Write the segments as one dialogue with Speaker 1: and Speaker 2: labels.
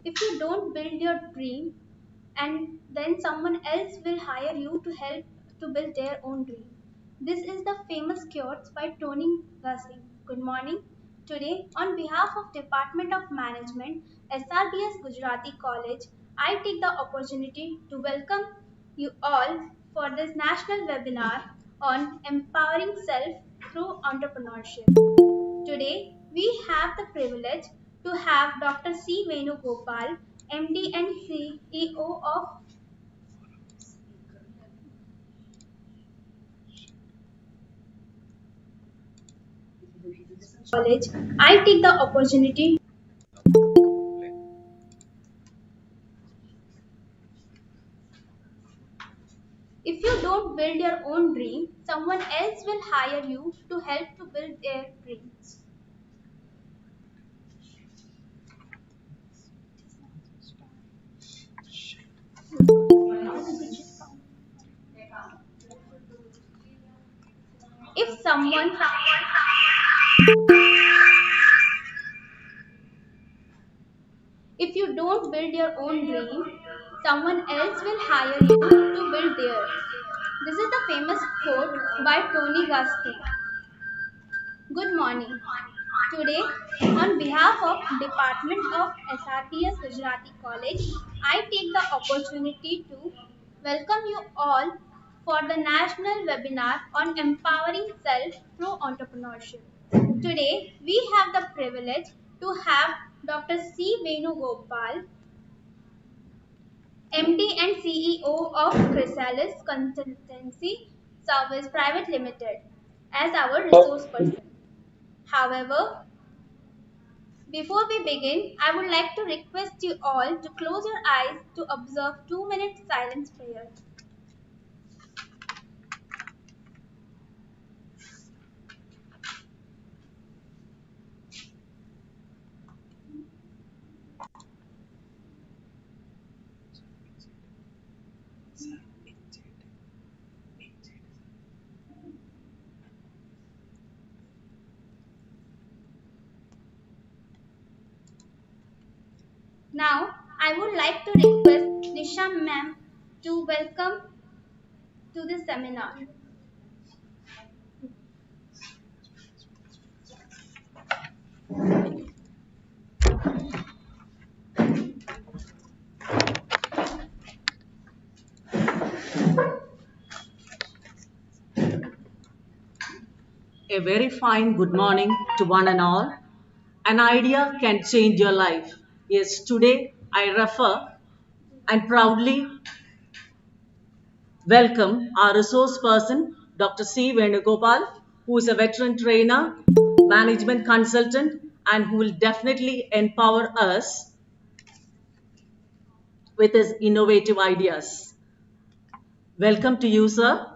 Speaker 1: If you don't build your dream, and then someone else will hire you to help to build their own dream. This is the famous quotes by Tony Gassing. Good morning. Today, on behalf of Department of Management, SRBS Gujarati College, I take the opportunity to welcome you all for this national webinar on empowering self through entrepreneurship. Today, we have the privilege to have Dr. C. Venugopal, MD and CEO of college. I take the opportunity. If you don't build your own dream, someone else will hire you to help to build their dreams. If someone If you don't build your own dream, someone else will hire you to build theirs. This is the famous quote by Tony Gassing. Good morning. Today, on behalf of Department of SRBS Gujarati College, I take the opportunity to welcome you all for the national webinar on empowering self through entrepreneurship. Today, we have the privilege to have Dr. C. Venugopal, MD and CEO of Chrysalis Consultancy Service Private Limited, as our resource person. However, before we begin, I would like to request you all to close your eyes to observe 2 minute silence prayer. Now, I would like to request Nisha ma'am to welcome to the seminar.
Speaker 2: A very fine good morning to one and all. An idea can change your life. Yes, today I refer and proudly welcome our resource person, Dr. C. Venugopal, who is a veteran trainer, management consultant, and who will definitely empower us with his innovative ideas. Welcome to you, sir.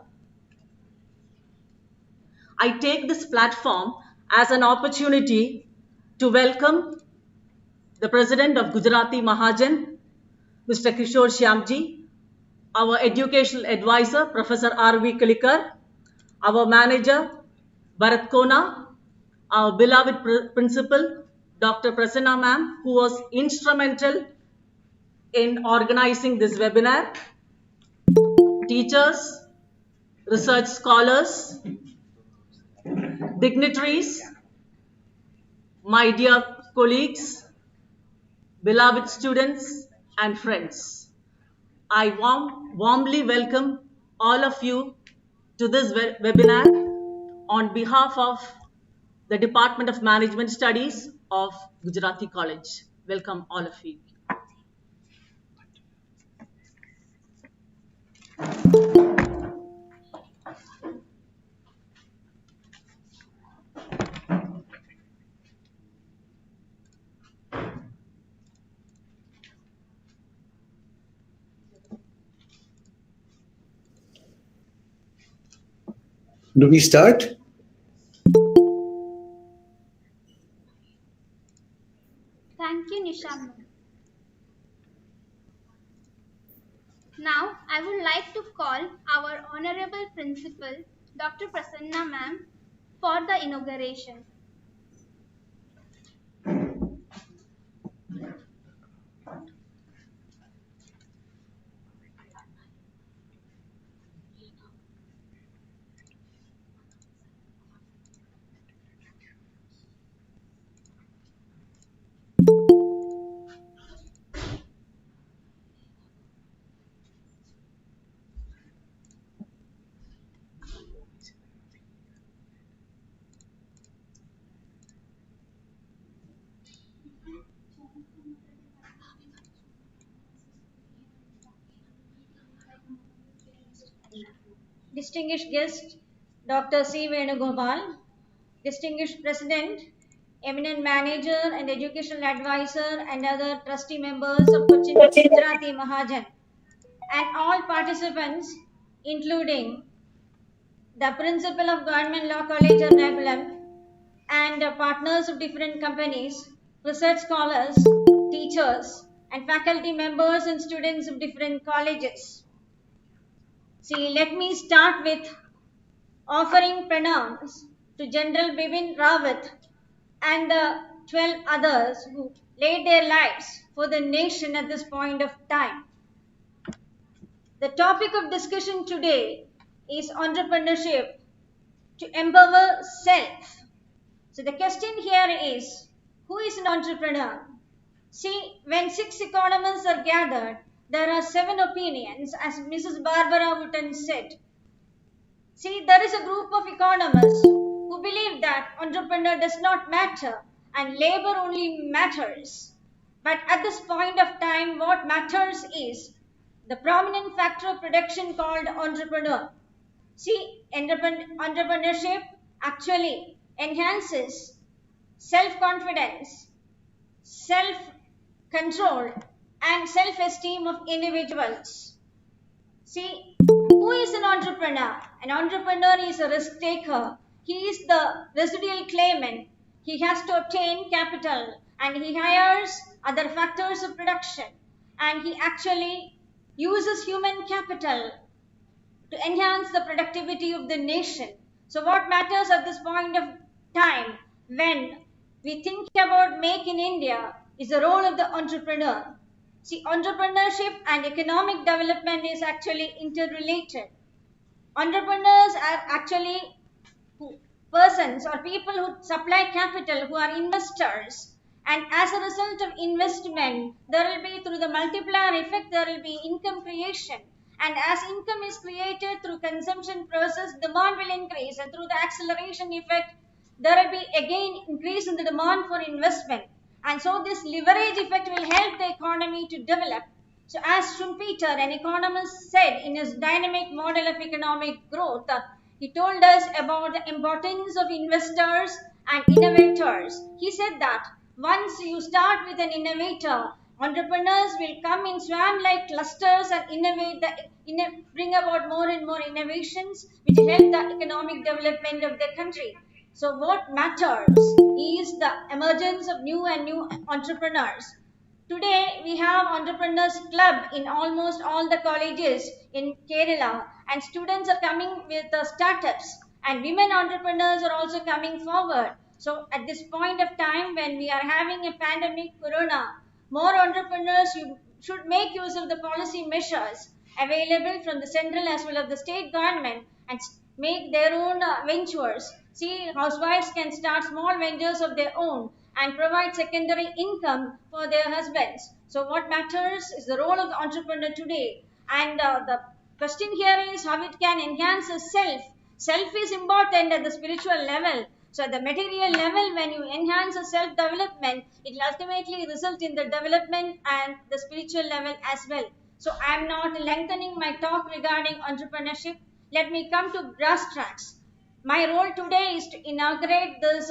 Speaker 2: I take this platform as an opportunity to welcome the President of Gujarati Mahajan, Mr. Kishore Shyamji, our educational advisor, Professor R.V. Kalikar, our manager, Bharat Kona, our beloved principal, Dr. Prasanna ma'am, who was instrumental in organizing this webinar, teachers, research scholars, dignitaries, my dear colleagues, beloved students and friends. I warmly welcome all of you to this webinar on behalf of the Department of Management Studies of Gujarati College. Welcome all of you.
Speaker 3: Do we start?
Speaker 1: Thank you, Nisha ma'am. Now, I would like to call our Honorable Principal, Dr. Prasanna ma'am, for the inauguration.
Speaker 3: distinguished guest Dr. C. Venugopal, distinguished president, eminent manager and educational advisor and other trustee members of Gujarati Mahajan, and all participants including the principal of Government Law College Ernakulam and partners of different companies, research scholars, teachers, and faculty members and students of different colleges. See, let me start with offering pranams to General Bipin Rawat and the 12 others who laid their lives for the nation at this point of time. The topic of discussion today is entrepreneurship to empower self. So the question here is, who is an entrepreneur? See, when six economists are gathered, there are seven opinions, as Mrs. Barbara Wooten said. See, there is a group of economists who believe that entrepreneur does not matter and labor only matters. But at this point of time, what matters is the prominent factor of production called entrepreneur. See, entrepreneurship actually enhances self confidence, self control, and self esteem of individuals. See, who is an entrepreneur? An entrepreneur is a risk taker. He is the residual claimant. He has to obtain capital and he hires other factors of production and he actually uses human capital to enhance the productivity of the nation. So, what matters at this point of time when we think about Make in India is the role of the entrepreneur. See, entrepreneurship and economic development is actually interrelated. Entrepreneurs are actually persons or people who supply capital, who are investors. And as a result of investment, there will be through the multiplier effect, there will be income creation. And as income is created through consumption process, demand will increase. And through the acceleration effect, there will be again increase in the demand for investment. And so this leverage effect will help the economy to develop. So as Schumpeter, an economist, said in his dynamic model of economic growth, he told us about the importance of investors and innovators. He said that once you start with an innovator, entrepreneurs will come in swarm like clusters and bring about more and more innovations which help the economic development of the country. So what matters is the emergence of new and new entrepreneurs. Today, we have entrepreneurs club in almost all the colleges in Kerala, and students are coming with startups, and women entrepreneurs are also coming forward. So, at this point of time, when we are having a pandemic, corona, more entrepreneurs should make use of the policy measures available from the central as well as the state government and make their own ventures. See, housewives can start small ventures of their own and provide secondary income for their husbands. So, what matters is the role of the entrepreneur today. And the question here is how it can enhance the self. Self is important at the spiritual level. So, at the material level, when you enhance the self development, it will ultimately result in the development and the spiritual level as well. So, I am not lengthening my talk regarding entrepreneurship. Let me come to brass tracks. My role today is to inaugurate this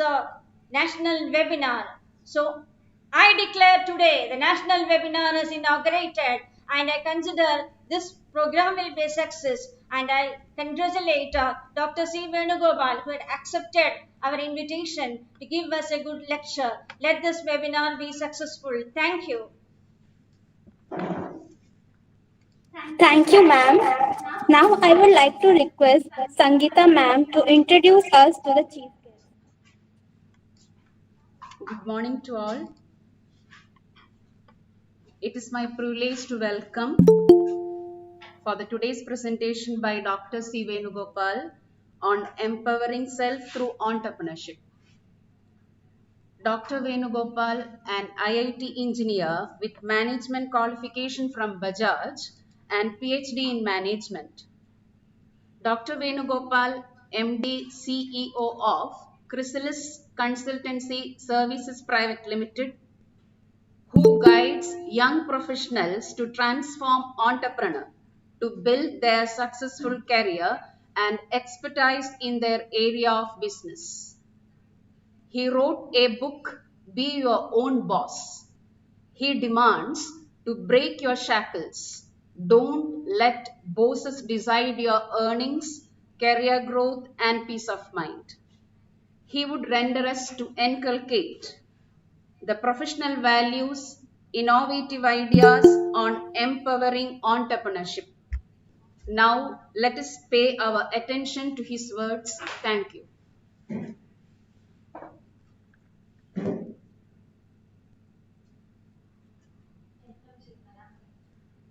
Speaker 3: national webinar. So I declare today the national webinar is inaugurated and I consider this program will be a success and I congratulate Dr. C. Venugopal who had accepted our invitation to give us a good lecture. Let this webinar be successful. Thank you.
Speaker 1: Thank you, ma'am. Now I would like to request Sangeeta ma'am to introduce us to the chief guest.
Speaker 4: Good morning to all. It is my privilege to welcome for the today's presentation by Dr. C. Venugopal on empowering self through entrepreneurship. Dr. Venugopal, an IIT engineer with management qualification from Bajaj and PhD in management. Dr. Venugopal, MD, CEO of Chrysalis Consultancy Services Private Limited, who guides young professionals to transform entrepreneur to build their successful career and expertise in their area of business. He wrote a book, Be Your Own Boss. He demands to break your shackles. Don't let bosses decide your earnings, career growth, and peace of mind. He would render us to inculcate the professional values, innovative ideas on empowering entrepreneurship. Now, let us pay our attention to his words. Thank you.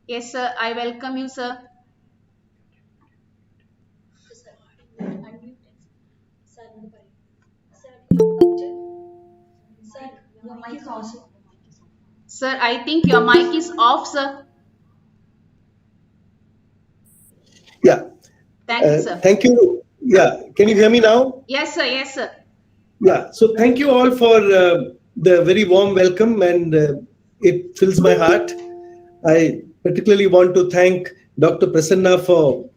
Speaker 4: Yes, sir. I welcome you, sir. Sir, I think your mic is off, sir.
Speaker 5: Yeah.
Speaker 4: Thank you, sir.
Speaker 5: Thank you. Yeah. Can you hear me now?
Speaker 4: Yes, sir. Yes, sir.
Speaker 5: Yeah. So thank you all for the very warm welcome, and it fills my heart. I particularly want to thank Dr. Prasanna for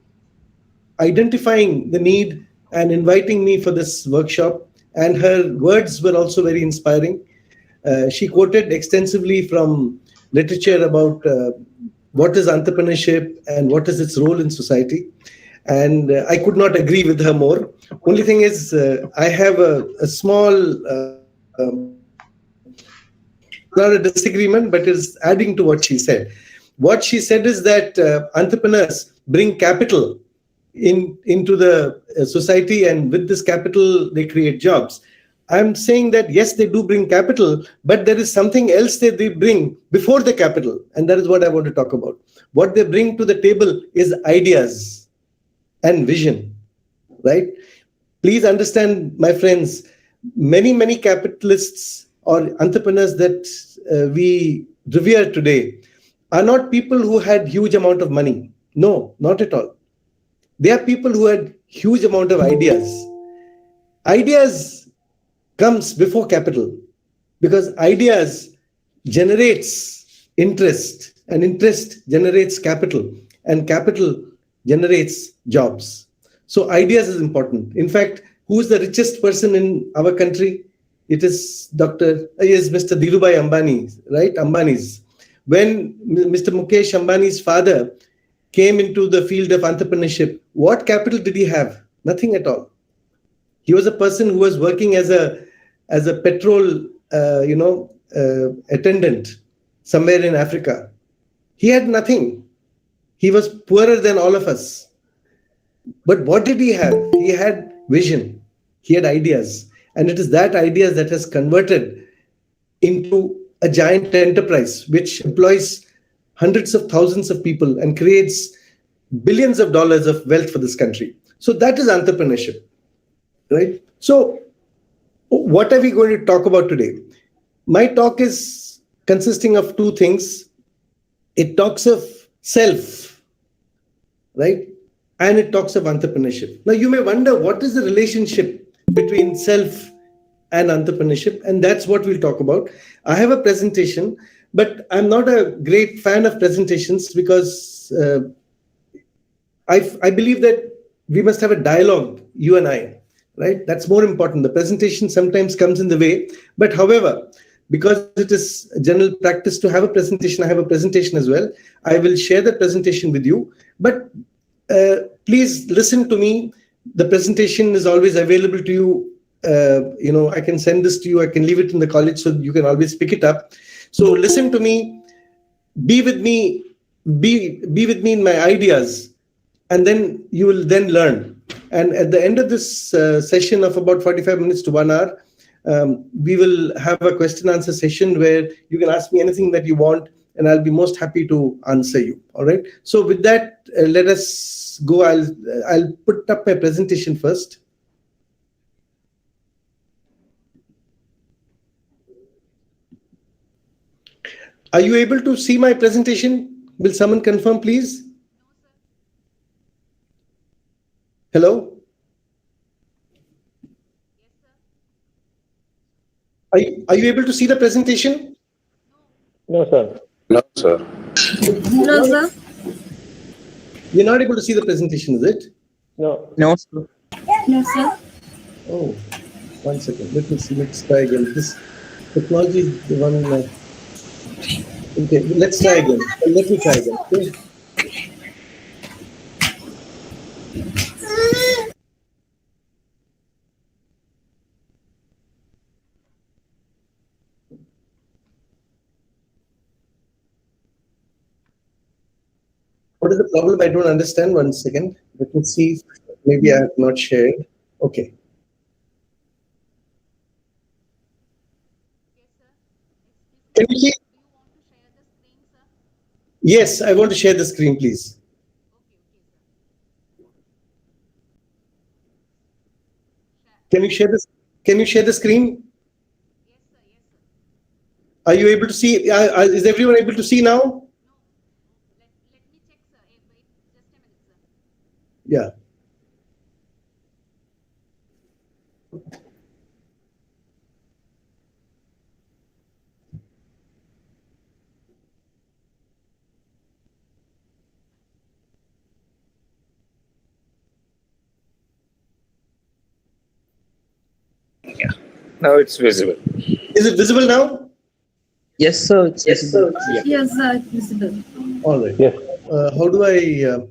Speaker 5: identifying the need and inviting me for this workshop. And her words were also very inspiring. She quoted extensively from literature about what is entrepreneurship and what is its role in society. And I could not agree with her more. Only thing is, I have a small, not a disagreement, but is adding to what she said. What she said is that entrepreneurs bring capital into the society, and with this capital, they create jobs. I'm saying that yes, they do bring capital, but there is something else that they bring before the capital, and that is what I want to talk about. What they bring to the table is ideas and vision, right? Please understand, my friends, many capitalists or entrepreneurs that we revere today are not people who had huge amount of money. No, not at all. They are people who had huge amount of ideas. Ideas comes before capital, because ideas generates interest, and interest generates capital, and capital generates jobs. So ideas is important. In fact, who is the richest person in our country? It is Mr. Dhirubhai Ambani, right? Ambani's. When Mr. Mukesh Ambani's father came into the field of entrepreneurship, what capital did he have? Nothing at all. He was a person who was working as a petrol, attendant somewhere in Africa. He had nothing. He was poorer than all of us. But what did he have? He had vision. He had ideas. And it is that ideas that has converted into a giant enterprise, which employs hundreds of thousands of people and creates billions of dollars of wealth for this country. So that is entrepreneurship, right? So what are we going to talk about today? My talk is consisting of two things. It talks of self, right? And it talks of entrepreneurship. Now you may wonder, what is the relationship between self and entrepreneurship? And that's what we'll talk about. I have a presentation, but I'm not a great fan of presentations, because I believe that we must have a dialogue, you and I, right? That's more important. The presentation sometimes comes in the way. But however, because it is general practice to have a presentation, I have a presentation as well. I will share the presentation with you. But please listen to me. The presentation is always available to you. I can send this to you. I can leave it in the college so you can always pick it up. So listen to me, be with me, be with me in my ideas, and then you will then learn. And at the end of this session of about 45 minutes to 1 hour, we will have a question answer session where you can ask me anything that you want, and I'll be most happy to answer you. All right. So with that, let us go. I'll put up my presentation first. Are you able to see my presentation? Will someone confirm, please? Hello? Are you able to see the presentation?
Speaker 6: No, sir. No, sir.
Speaker 5: No, sir. You're not able to see the presentation, is it?
Speaker 6: No.
Speaker 7: No, sir.
Speaker 1: No, sir.
Speaker 5: Oh, 1 second. Let me see. Let's try again. This technology is the one. Okay, let's try again. Let me try again. Okay. What is the problem? I don't understand. 1 second. Let me see. Maybe I have not shared. Okay. Can you see? Yes, I want to share the screen, please. Can you share this? Can you share the screen? Are you able to see? Is everyone able to see now? Yeah.
Speaker 7: Now it's visible.
Speaker 5: Is it visible now?
Speaker 7: Yes, sir. It's visible.
Speaker 1: Yes, sir. It's visible.
Speaker 5: All right.
Speaker 6: Yes.
Speaker 5: How do I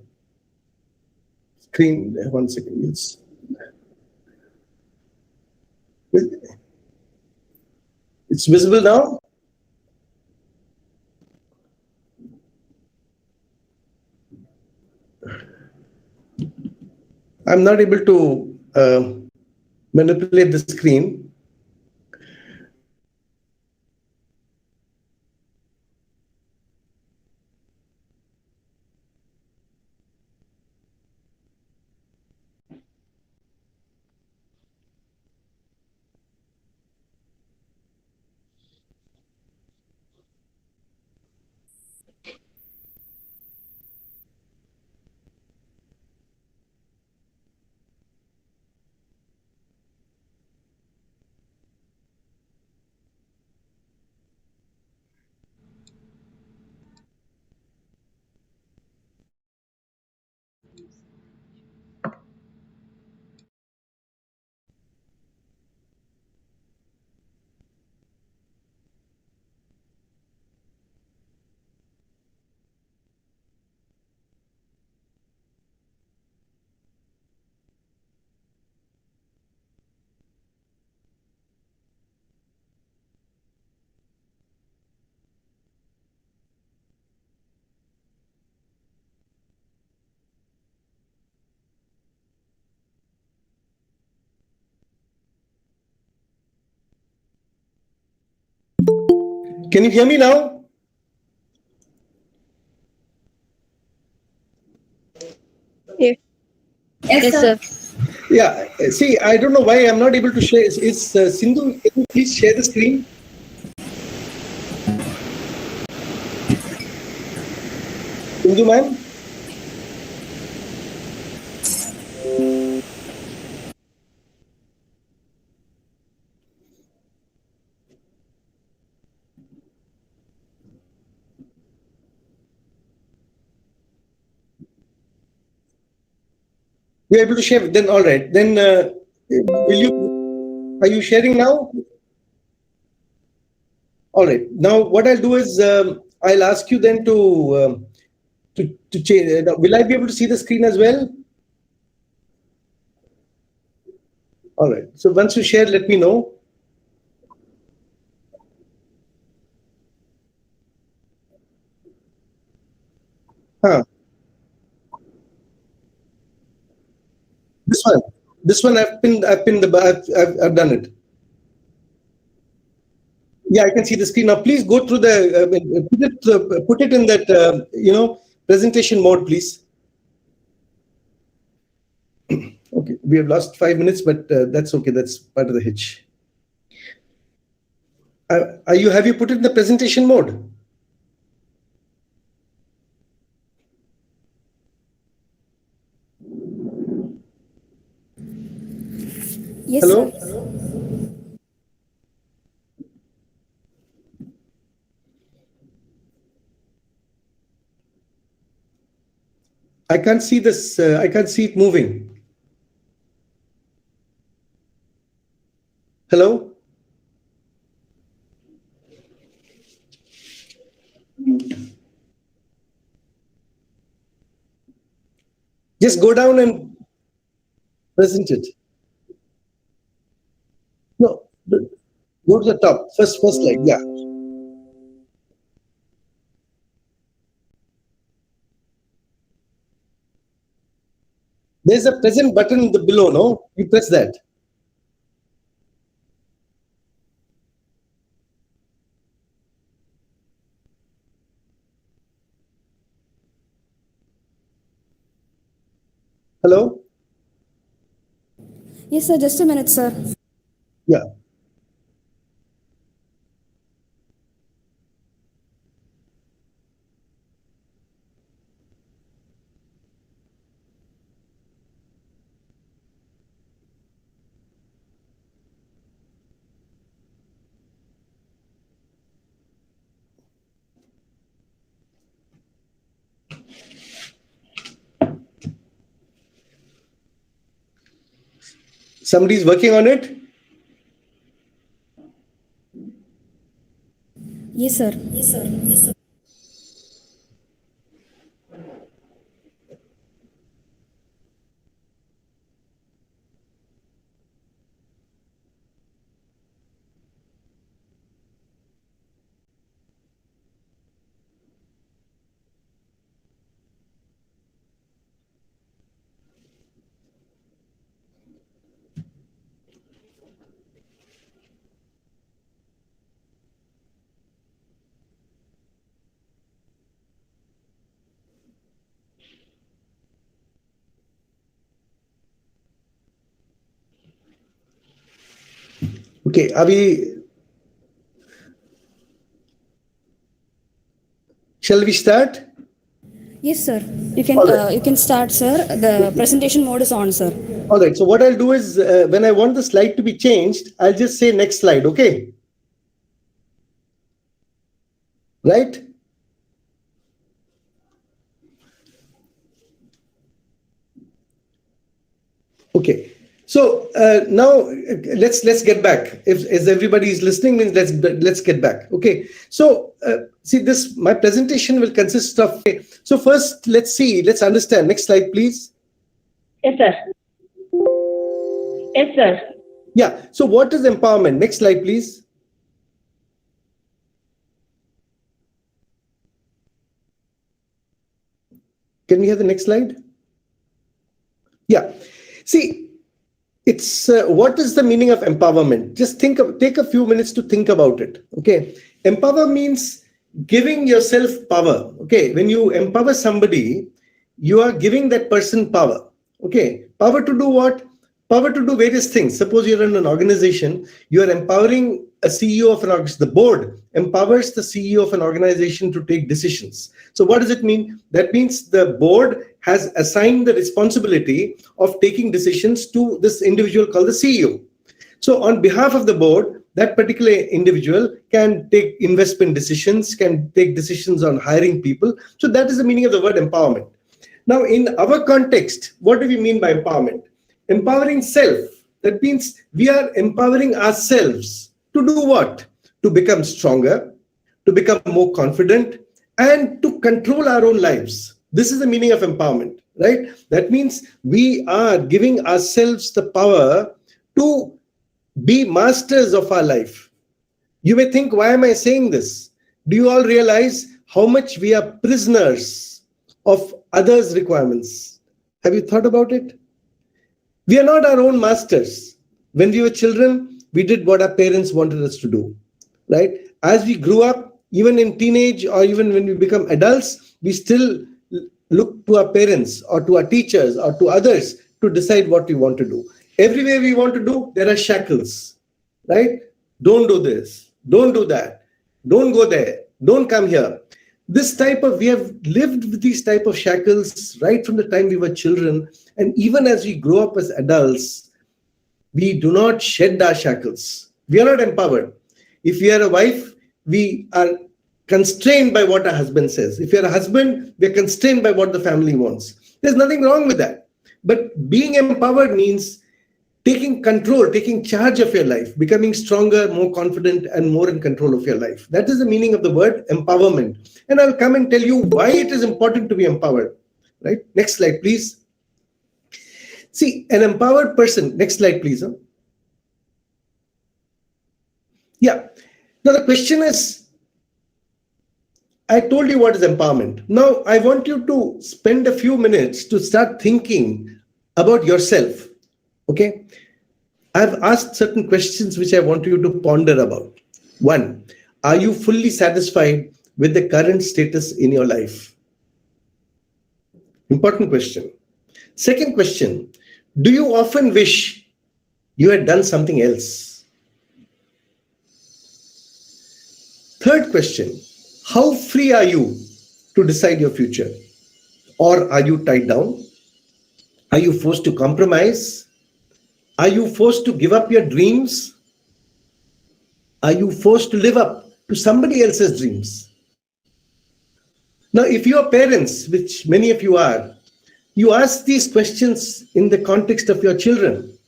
Speaker 5: screen? 1 second. It's visible now. I'm not able to manipulate the screen. Can you hear me now?
Speaker 1: Yes, sir.
Speaker 5: Yeah. See, I don't know why I'm not able to share. Is Sindhu? Can you please share the screen? Sindhu, ma'am. You're able to share. Then all right. Then will you? Are you sharing now? All right. Now what I'll do is I'll ask you then to change. Will I be able to see the screen as well? All right. So once you share, let me know. Huh. This one. This one. I've done it. Yeah, I can see the screen now. Please go through the put it in that presentation mode, please. Okay, we have lost 5 minutes, but that's okay. That's part of the hitch. Have you put it in the presentation mode?
Speaker 1: Yes,
Speaker 5: Hello?
Speaker 1: sir.
Speaker 5: I can't see this. I can't see it moving. Hello? Just go down and present it. No, go to the top. First slide. Yeah. There's a present button in the below, no? You press that. Hello?
Speaker 8: Yes, sir. Just a minute, sir.
Speaker 5: Yeah. Somebody's working on it?
Speaker 8: Yes, sir. Yes, sir. Yes, sir. Okay, shall we start? Yes, sir.
Speaker 5: All right.
Speaker 8: You can start, sir. The presentation mode is on, sir.
Speaker 5: All right. So what I'll do is when I want the slide to be changed, I'll just say next slide. Okay. Right? Okay. So now let's get back. If everybody is listening, means let's get back. Okay. So see, my presentation will consist of. So first, let's understand. Next slide, please.
Speaker 9: Yes, sir. Yes, sir.
Speaker 5: Yeah. So what is empowerment? Next slide, please. Can we have the next slide? Yeah. See, it's what is the meaning of empowerment? Just take a few minutes to think about it. Okay. Empower means giving yourself power. Okay. When you empower somebody, you are giving that person power. Okay. Power to do what? Power to do various things. Suppose you're in an organization, you are empowering a CEO of an organization. The board empowers the CEO of an organization to take decisions. So what does it mean? That means the board has assigned the responsibility of taking decisions to this individual called the CEO. So on behalf of the board, that particular individual can take investment decisions, can take decisions on hiring people. So that is the meaning of the word empowerment. Now, in our context, what do we mean by empowerment? Empowering self. That means we are empowering ourselves to do what? To become stronger, to become more confident, and to control our own lives. This is the meaning of empowerment, right? That means we are giving ourselves the power to be masters of our life. You may think, why am I saying this? Do you all realize how much we are prisoners of others' requirements? Have you thought about it? We are not our own masters. When we were children, we did what our parents wanted us to do, right? As we grew up, even in teenage or even when we become adults, we still look to our parents or to our teachers or to others to decide what we want to do. Everywhere we want to do, there are shackles, right? Don't do this, don't do that, don't go there, don't come here. We have lived with these type of shackles right from the time we were children. And even as we grow up as adults, we do not shed our shackles. We are not empowered. If we are a wife, we are constrained by what our husband says. If you're a husband, we are constrained by what the family wants. There's nothing wrong with that. But being empowered means taking control, taking charge of your life, becoming stronger, more confident, and more in control of your life. That is the meaning of the word empowerment. And I'll come and tell you why it is important to be empowered. Right? Next slide, please. See, an empowered person. Next slide, please. Huh? Yeah. Now the question is, I told you what is empowerment. Now I want you to spend a few minutes to start thinking about yourself. Okay. I've asked certain questions which I want you to ponder about. One, are you fully satisfied with the current status in your life? Important question. Second question, do you often wish you had done something else? Third question, how free are you to decide your future? Or are you tied down? Are you forced to compromise? Are you forced to give up your dreams? Are you forced to live up to somebody else's dreams? Now, if you are parents, which many of you are, you ask these questions in the context of your children.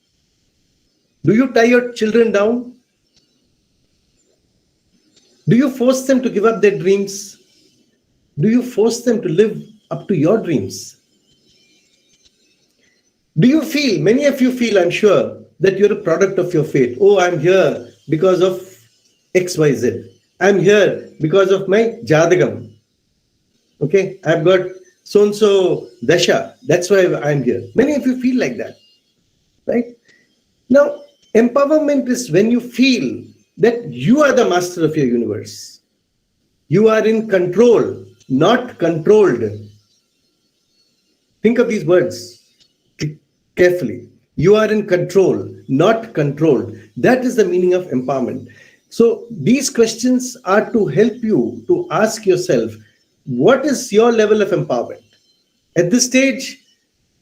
Speaker 5: Do you tie your children down? Do you force them to give up their dreams? Do you force them to live up to your dreams? Do you feel, many of you feel, I'm sure, that you're a product of your fate. Oh, I'm here because of XYZ. I'm here because of my Jadagam. Okay, I've got so-and-so Dasha. That's why I'm here. Many of you feel like that, right? Now, empowerment is when you feel that you are the master of your universe. You are in control, not controlled. Think of these words carefully. You are in control, not controlled. That is the meaning of empowerment. So these questions are to help you to ask yourself, what is your level of empowerment? At this stage,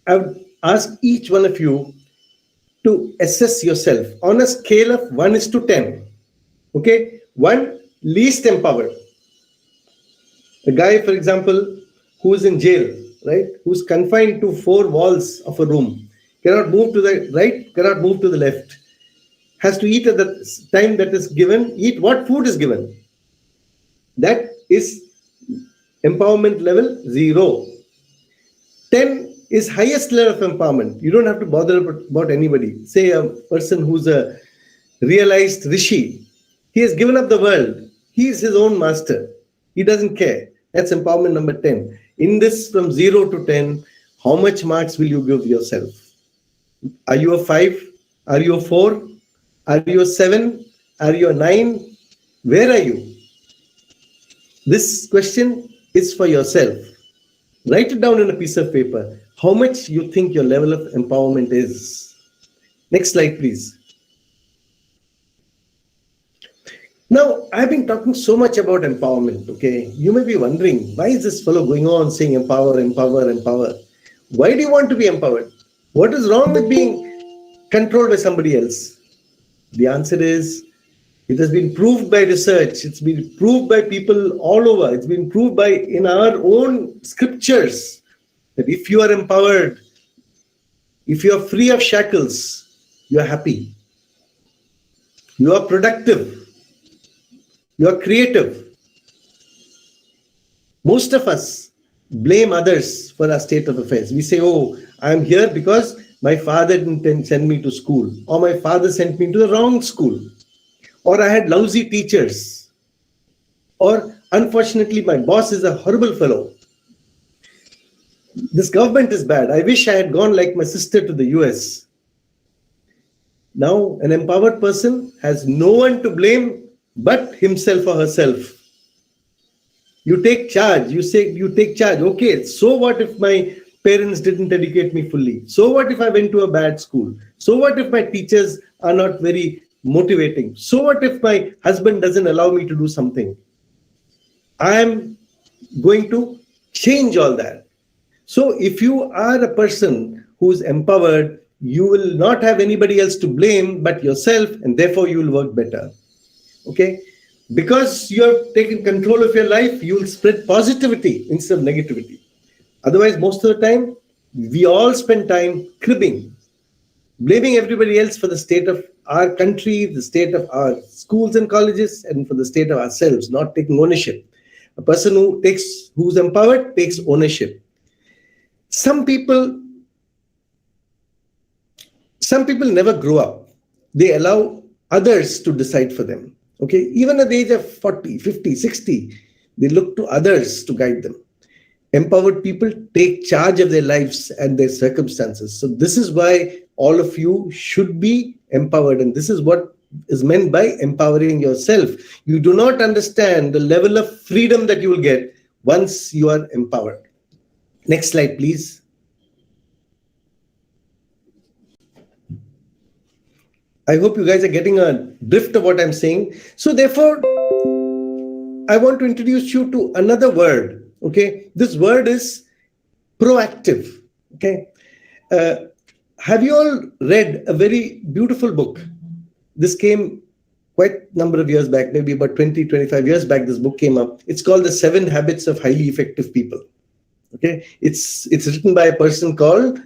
Speaker 5: I would ask each one of you to assess yourself on a scale of 1:10. Okay, 1 least empowered. A guy, for example, who is in jail, right? Who's confined to 4 walls of a room, cannot move to the right, cannot move to the left, has to eat at the time that is given, eat what food is given. That is empowerment level 0. 10 is highest level of empowerment. You don't have to bother about anybody. Say a person who's a realized rishi. He has given up the world. He is his own master. He doesn't care. That's empowerment number 10. In this, from 0 to 10, how much marks will you give yourself? Are you a 5? Are you a 4? Are you a 7? Are you a 9? Where are you? This question is for yourself. Write it down on a piece of paper. How much you think your level of empowerment is. Next slide, please. Now, I've been talking so much about empowerment, okay? You may be wondering, why is this fellow going on saying empower, empower, empower? Why do you want to be empowered? What is wrong with being controlled by somebody else? The answer is, it has been proved by research. It's been proved by people all over. It's been proved by in our own scriptures that if you are empowered, if you are free of shackles, you are happy. You are productive. You are creative. Most of us blame others for our state of affairs. We say, oh, I'm here because my father didn't send me to school, or my father sent me to the wrong school, or I had lousy teachers, or unfortunately my boss is a horrible fellow. This government is bad. I wish I had gone like my sister to the US. Now, an empowered person has no one to blame but himself or herself. You take charge. You say you take charge. Okay, so what if my parents didn't educate me fully? So what if I went to a bad school? So what if my teachers are not very motivating? So what if my husband doesn't allow me to do something? I am going to change all that. So if you are a person who is empowered, you will not have anybody else to blame but yourself, and therefore you will work better. Okay? Because you have taken control of your life, you will spread positivity instead of negativity. Otherwise, most of the time, we all spend time cribbing. blaming everybody else for the state of our country, the state of our schools and colleges, and for the state of ourselves, not taking ownership. A person who's empowered takes ownership. Some people never grow up. They allow others to decide for them. Okay, even at the age of 40, 50, 60, they look to others to guide them. Empowered people take charge of their lives and their circumstances. So this is why all of you should be empowered. And this is what is meant by empowering yourself. You do not understand the level of freedom that you will get once you are empowered. Next slide, please. I hope you guys are getting a drift of what I'm saying. So therefore, I want to introduce you to another word. Okay, this word is proactive. Okay, have you all read a very beautiful book? This came quite a number of years back, maybe about 20, 25 years back. This book came up. It's called The 7 Habits of Highly Effective People. Okay, it's written by a person called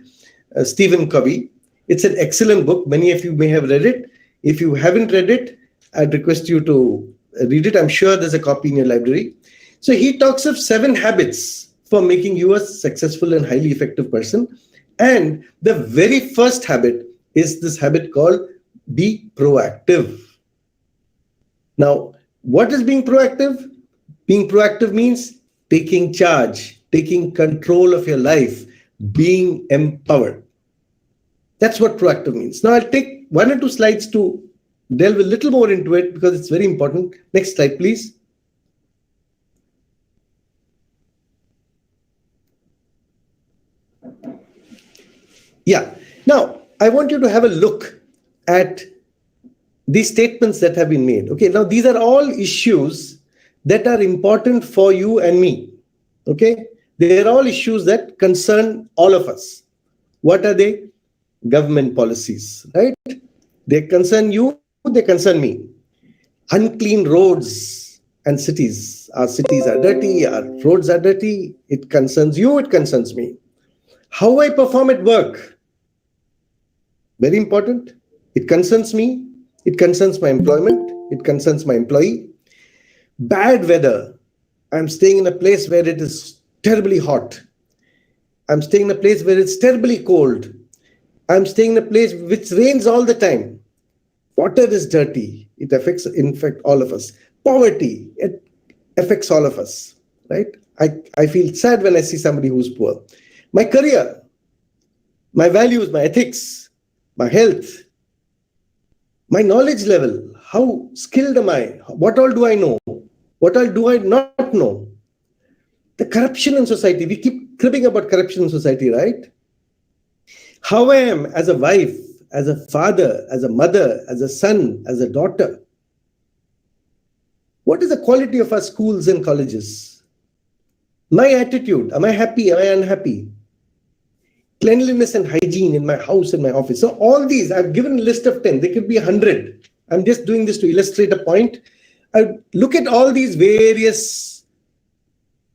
Speaker 5: Stephen Covey. It's an excellent book. Many of you may have read it. If you haven't read it, I'd request you to read it. I'm sure there's a copy in your library. So he talks of 7 habits for making you a successful and highly effective person. And the very first habit is this habit called be proactive. Now, what is being proactive? Being proactive means taking charge, taking control of your life, being empowered. That's what proactive means. Now, I'll take 1 or 2 slides to delve a little more into it because it's very important. Next slide, please. Yeah. Now, I want you to have a look at these statements that have been made. Okay. Now, these are all issues that are important for you and me. Okay. They are all issues that concern all of us. What are they? Government policies, right? They concern you, they concern me. Unclean roads and cities. Our cities are dirty, our roads are dirty. It concerns you, it concerns me. How I perform at work. Very important. It concerns me. It concerns my employment. It concerns my employee. Bad weather. I'm staying in a place where it is terribly hot. I'm staying in a place where it's terribly cold. I'm staying in a place which rains all the time. Water is dirty. It affects, in fact, all of us. Poverty, it affects all of us, right? I feel sad when I see somebody who's poor. My career, my values, my ethics, my health, my knowledge level, how skilled am I? What all do I know? What all do I not know? The corruption in society, we keep cribbing about corruption in society, right? How I am as a wife, as a father, as a mother, as a son, as a daughter. What is the quality of our schools and colleges? My attitude, am I happy, am I unhappy? Cleanliness and hygiene in my house and my office. So all these, I've given a list of 10, there could be 100. I'm just doing this to illustrate a point. I look at all these various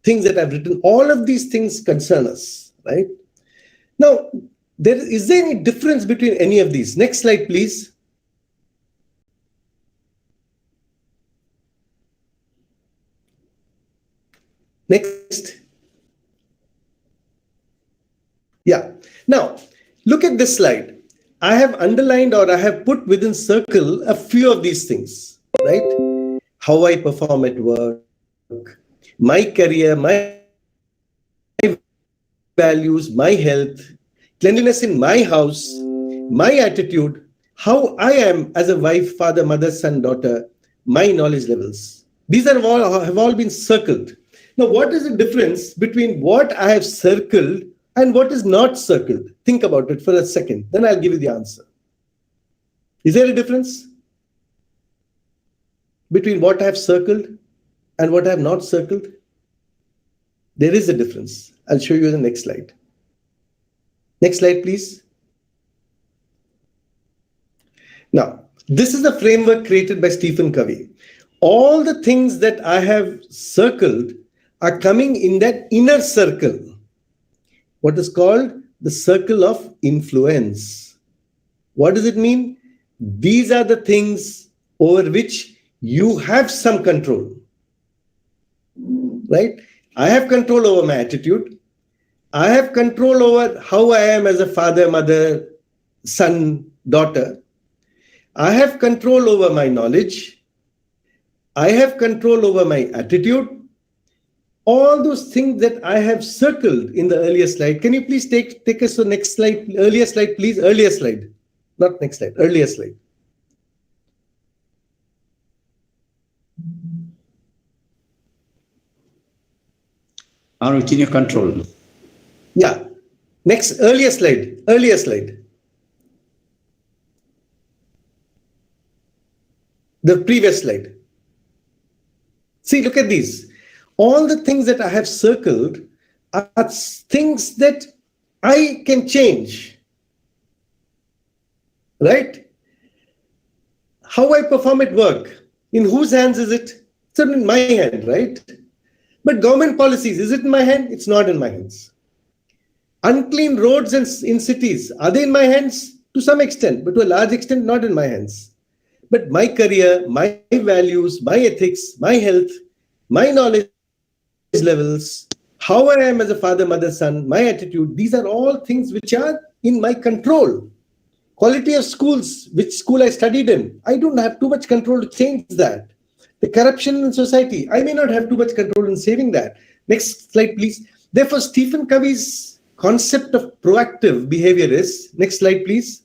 Speaker 5: things that I've written. All of these things concern us, right? Now, is there any difference between any of these? Next slide, please. Next. Yeah. Now, look at this slide. I have underlined or I have put within circle a few of these things, right? How I perform at work, my career, my values, my health, cleanliness in my house, my attitude, how I am as a wife, father, mother, son, daughter, my knowledge levels. These have all been circled. Now, what is the difference between what I have circled and what is not circled? Think about it for a second, then I'll give you the answer. Is there a difference between what I have circled and what I have not circled? There is a difference. I'll show you in the next slide. Next slide, please. Now, this is the framework created by Stephen Covey. All the things that I have circled are coming in that inner circle, what is called the circle of influence. What does it mean? These are the things over which you have some control, right? I have control over my attitude. I have control over how I am as a father, mother, son, daughter. I have control over my knowledge. I have control over my attitude. All those things that I have circled in the earlier slide. Can you please take us to the next slide? Earlier slide, please. Earlier slide. Not next slide. Earlier slide.
Speaker 7: Are within your control.
Speaker 5: Yeah. Next, earlier slide. Earlier slide. The previous slide. See, look at these. All the things that I have circled are things that I can change. Right? How I perform at work. In whose hands is it? It's not in my hand, right? But government policies, is it in my hand? It's not in my hands. Unclean roads in cities, are they in my hands? To some extent, but to a large extent, not in my hands. But my career, my values, my ethics, my health, my knowledge levels, how I am as a father, mother, son, my attitude, these are all things which are in my control. Quality of schools, which school I studied in, I don't have too much control to change that. The corruption in society, I may not have too much control in saving that. Next slide, please. Therefore, Stephen Covey's concept of proactive behavior is, next slide, please.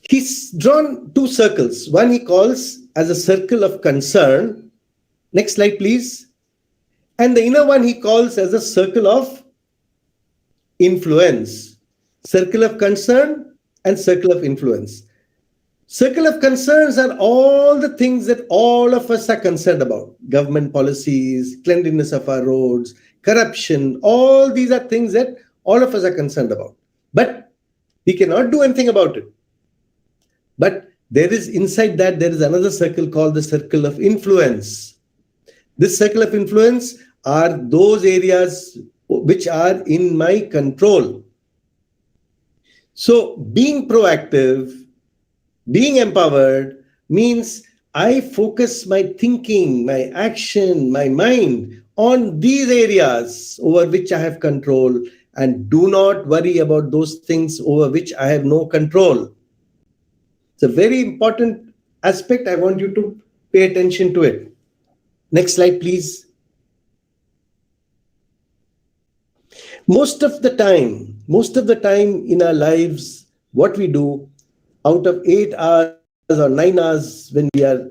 Speaker 5: He's drawn two circles. One he calls as a circle of concern. Next slide, please. And the inner one he calls as a circle of influence. Circle of concern and circle of influence. Circle of concerns are all the things that all of us are concerned about. Government policies, cleanliness of our roads, corruption, all these are things that all of us are concerned about. But we cannot do anything about it. But there is inside that, there is another circle called the circle of influence. This circle of influence are those areas which are in my control. So being proactive, being empowered means I focus my thinking, my action, my mind on these areas over which I have control and do not worry about those things over which I have no control. It's a very important aspect. I want you to pay attention to it. Next slide, please. Most of the time in our lives, what we do, out of 8 hours or 9 hours when we are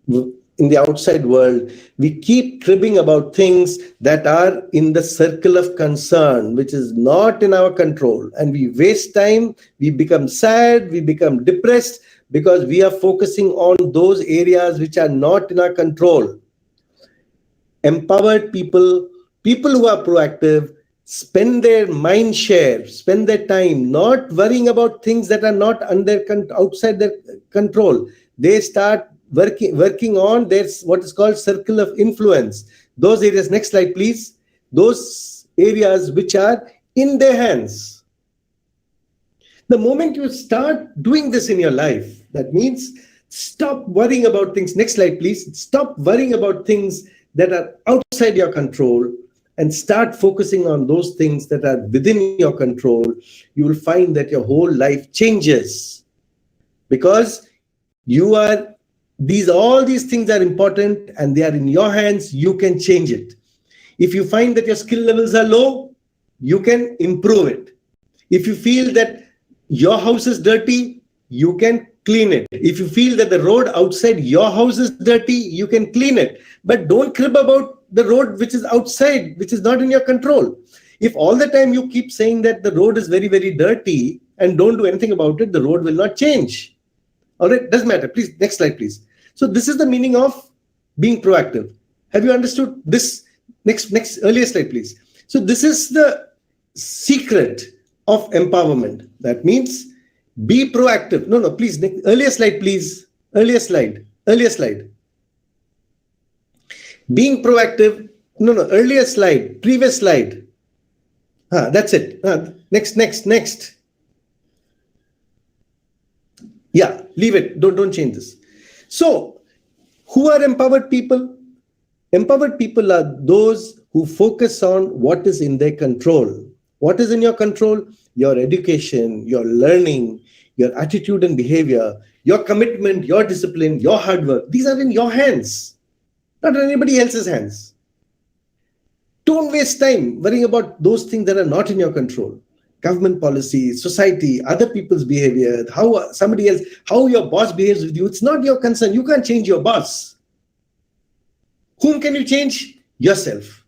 Speaker 5: in the outside world, we keep cribbing about things that are in the circle of concern, which is not in our control. And we waste time, we become sad, we become depressed because we are focusing on those areas which are not in our control. Empowered people, people who are proactive, spend their mind share, spend their time not worrying about things that are not outside their control. They start working on their what is called circle of influence. Those areas, next slide, please. Those areas which are in their hands. The moment you start doing this in your life, that means stop worrying about things. Next slide, please. Stop worrying about things that are outside your control and start focusing on those things that are within your control. You will find that your whole life changes because you are all these things are important and they are in your hands. You can change it. If you find that your skill levels are low, you can improve it. If you feel that your house is dirty, you can clean it. If you feel that the road outside your house is dirty, you can clean it. But don't crib about the road which is outside, which is not in your control. If all the time you keep saying that the road is very, very dirty and don't do anything about it, the road will not change. All right, doesn't matter. Please, next slide, please. So this is the meaning of being proactive. Have you understood this? Next, earlier slide, please. So this is the secret of empowerment. That means be proactive. No, please. Earlier slide, please. Earlier slide. Being proactive. No, earlier slide. Previous slide. That's it. Next. Yeah, leave it. Don't change this. So, who are empowered people? Empowered people are those who focus on what is in their control. What is in your control? Your education, your learning, your attitude and behavior, your commitment, your discipline, your hard work. These are in your hands, not in anybody else's hands. Don't waste time worrying about those things that are not in your control. Government policy, society, other people's behavior, how somebody else, how your boss behaves with you. It's not your concern. You can't change your boss. Whom can you change? Yourself.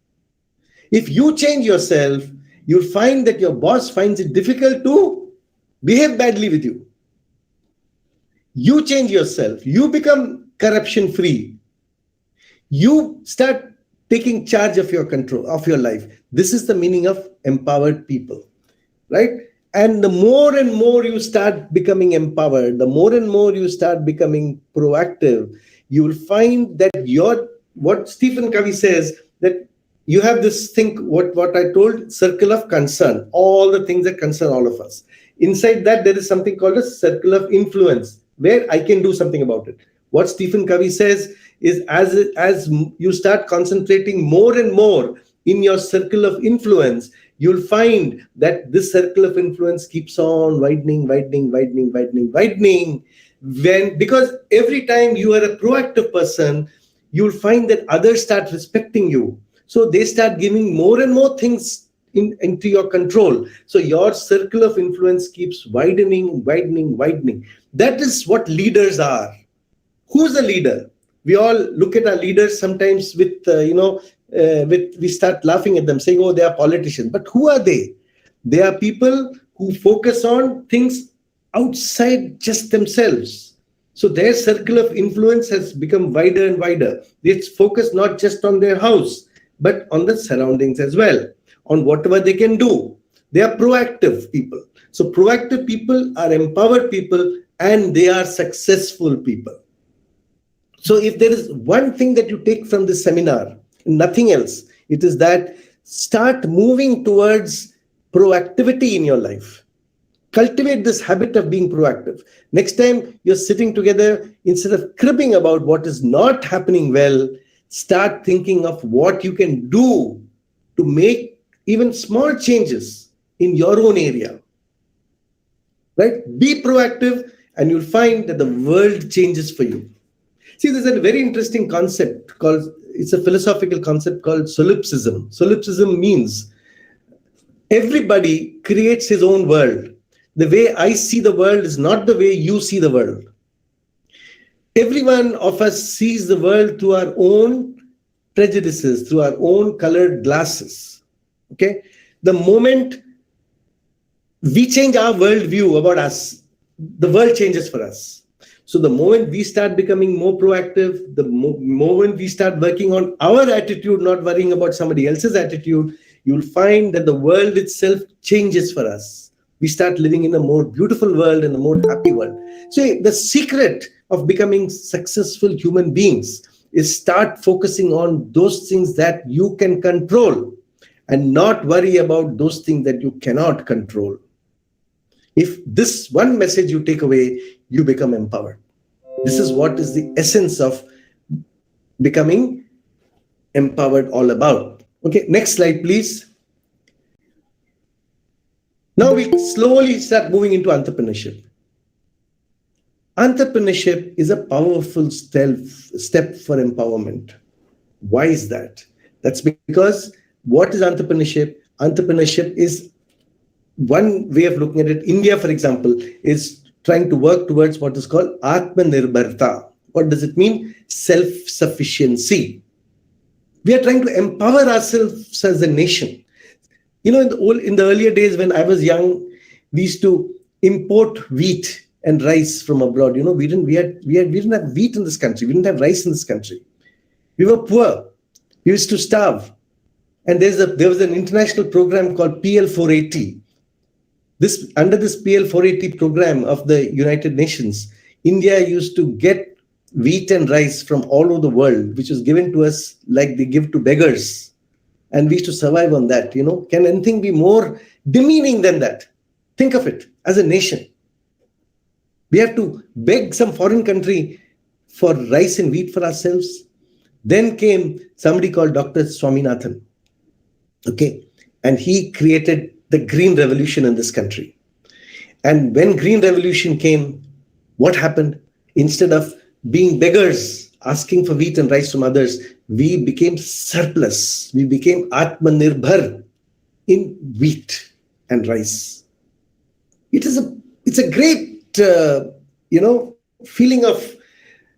Speaker 5: If you change yourself, you'll find that your boss finds it difficult to behave badly with you. You change yourself. You become corruption free. You start taking charge of your control, of your life. This is the meaning of empowered people, right? And the more and more you start becoming empowered, the more and more you start becoming proactive, you will find that what Stephen Covey says, that you have this thing, what I told, circle of concern, all the things that concern all of us. Inside that, there is something called a circle of influence, where I can do something about it. What Stephen Covey says is, as you start concentrating more and more in your circle of influence, you'll find that this circle of influence keeps on widening. Because every time you are a proactive person, you'll find that others start respecting you. So they start giving more and more things into your control. So your circle of influence keeps widening. That is what leaders are. Who's a leader? We all look at our leaders sometimes with we start laughing at them, saying, oh, they are politicians. But who are they? They are people who focus on things outside just themselves. So their circle of influence has become wider and wider. It's focused not just on their house, but on the surroundings as well, on whatever they can do. They are proactive people. So proactive people are empowered people, and they are successful people. So if there is one thing that you take from this seminar, nothing else, it is that start moving towards proactivity in your life. Cultivate this habit of being proactive. Next time you're sitting together, instead of cribbing about what is not happening well, start thinking of what you can do to make even small changes in your own area. Right? Be proactive, and you'll find that the world changes for you. See, there's a very interesting concept it's a philosophical concept called solipsism. Solipsism means everybody creates his own world. The way I see the world is not the way you see the world. Every one of us sees the world through our own prejudices, through our own colored glasses. Okay? The moment we change our worldview about us, the world changes for us. So the moment we start becoming more proactive, the moment we start working on our attitude, not worrying about somebody else's attitude, you'll find that the world itself changes for us. We start living in a more beautiful world and a more happy world. So the secret of becoming successful human beings is start focusing on those things that you can control and not worry about those things that you cannot control. If this one message you take away, you become empowered. This is what is the essence of becoming empowered all about. Okay, next slide, please. Now we slowly start moving into entrepreneurship. Entrepreneurship is a powerful step for empowerment. Why is that? That's because what is entrepreneurship? Entrepreneurship is one way of looking at it. India, for example, is trying to work towards what is called Atmanirbharta. What does it mean? Self-sufficiency. We are trying to empower ourselves as a nation. You know, in the earlier days when I was young, we used to import wheat and rice from abroad. You know, we didn't have wheat in this country. We didn't have rice in this country. We were poor. We used to starve. And there was an international program called PL 480. Under this PL 480 program of the United Nations, India used to get wheat and rice from all over the world, which was given to us like they give to beggars. and we used to survive on that. Can anything be more demeaning than that? Think of it. As a nation, we have to beg some foreign country for rice and wheat for ourselves. Then came somebody called Dr. Swaminathan. Okay. And he created the green revolution in this country. And when green revolution came, what happened? Instead of being beggars, asking for wheat and rice from others, we became surplus. We became Atmanirbhar in wheat and rice. It's a great, feeling of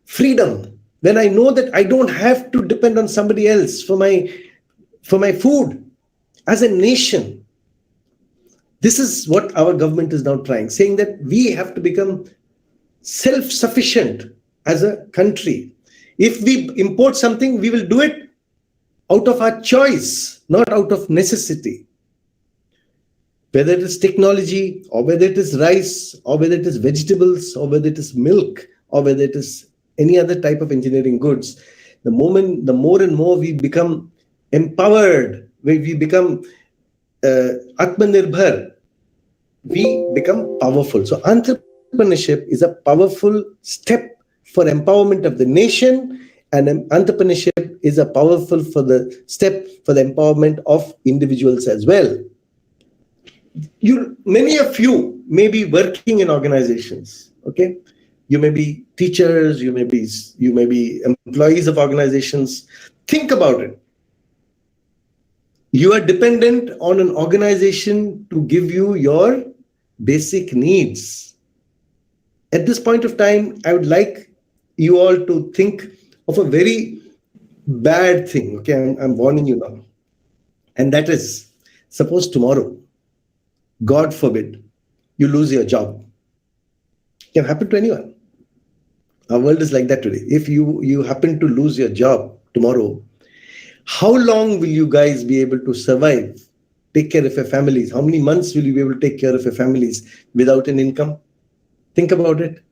Speaker 5: freedom when I know that I don't have to depend on somebody else for my food. As a nation, this is what our government is now trying, saying that we have to become self-sufficient as a country. If we import something, we will do it out of our choice, not out of necessity. Whether it is technology, or whether it is rice, or whether it is vegetables, or whether it is milk, or whether it is any other type of engineering goods, the more and more we become empowered, we become Atmanirbhar, we become powerful. So entrepreneurship is a powerful step for empowerment of the nation, and entrepreneurship is a powerful step for the empowerment of individuals as well. Many of you may be working in organizations. Okay, you may be teachers, you may be employees of organizations. Think about it. You are dependent on an organization to give you your basic needs. At this point of time, I would like you all to think of a very bad thing. Okay, I'm warning you now. And that is, suppose tomorrow, God forbid, you lose your job. It can happen to anyone. Our world is like that today. If you happen to lose your job tomorrow, how long will you guys be able to survive, take care of your families? How many months will you be able to take care of your families without an income? Think about it.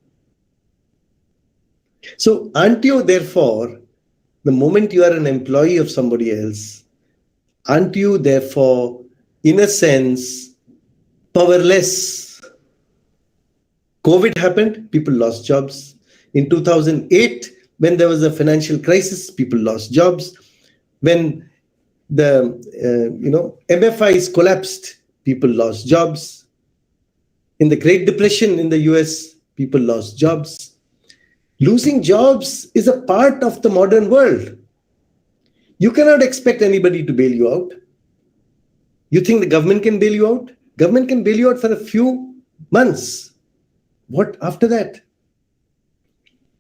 Speaker 5: So, aren't you therefore, the moment you are an employee of somebody else, aren't you therefore, in a sense, powerless? COVID happened, people lost jobs. In 2008, when there was a financial crisis, people lost jobs. When the MFIs collapsed, people lost jobs. In the Great Depression in the US, people lost jobs. Losing jobs is a part of the modern world. You cannot expect anybody to bail you out. You think the government can bail you out? Government can bail you out for a few months. What after that?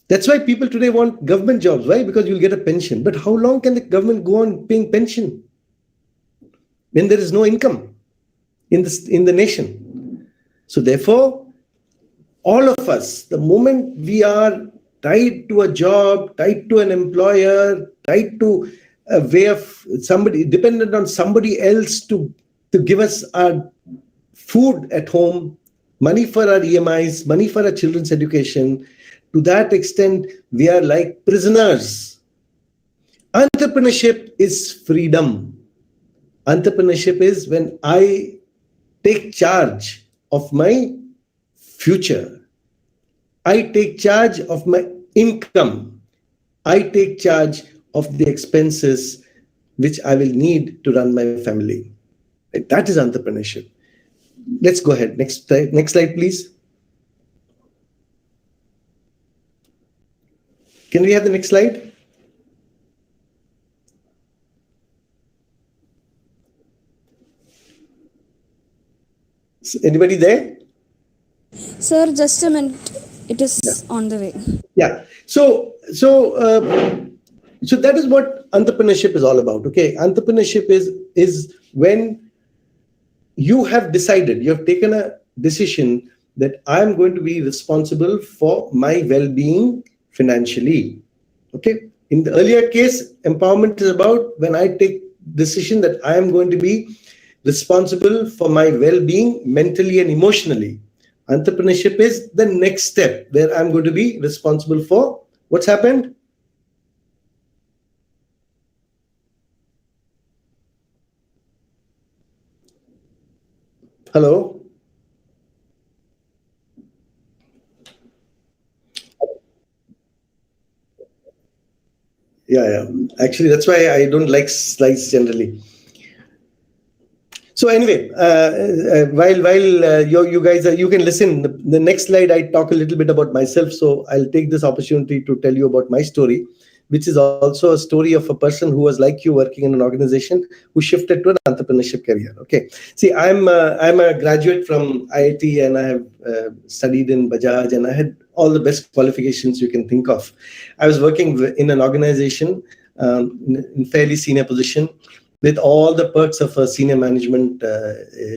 Speaker 5: That's why people today want government jobs. Why? Because you'll get a pension. But how long can the government go on paying pension when there is no income in the nation? So therefore, all of us, the moment we are tied to a job, tied to an employer, tied to a way of somebody, dependent on somebody else to give us our food at home, money for our EMIs, money for our children's education, to that extent, we are like prisoners. Entrepreneurship is freedom. Entrepreneurship is when I take charge of my future. I take charge of my income. I take charge of the expenses which I will need to run my family. That is entrepreneurship. Let's go ahead. Next slide, please. Can we have the next slide? Anybody there?
Speaker 8: Sir, just a minute. It is on the way.
Speaker 5: Yeah. So that is what entrepreneurship is all about. Okay. Entrepreneurship is when you have decided, you have taken a decision that I'm going to be responsible for my well-being financially. Okay. In the earlier case, empowerment is about when I take decision that I am going to be responsible for my well-being mentally and emotionally. Entrepreneurship is the next step where I'm going to be responsible for what's happened. Hello. Yeah. Actually, that's why I don't like slides generally. So anyway, while you guys you can listen. The next slide, I talk a little bit about myself. So I'll take this opportunity to tell you about my story, which is also a story of a person who was like you, working in an organization, who shifted to an entrepreneurship career. Okay. See, I'm a graduate from IIT, and I have studied in Bajaj, and I had all the best qualifications you can think of. I was working in an organization in fairly senior position, with all the perks of a senior management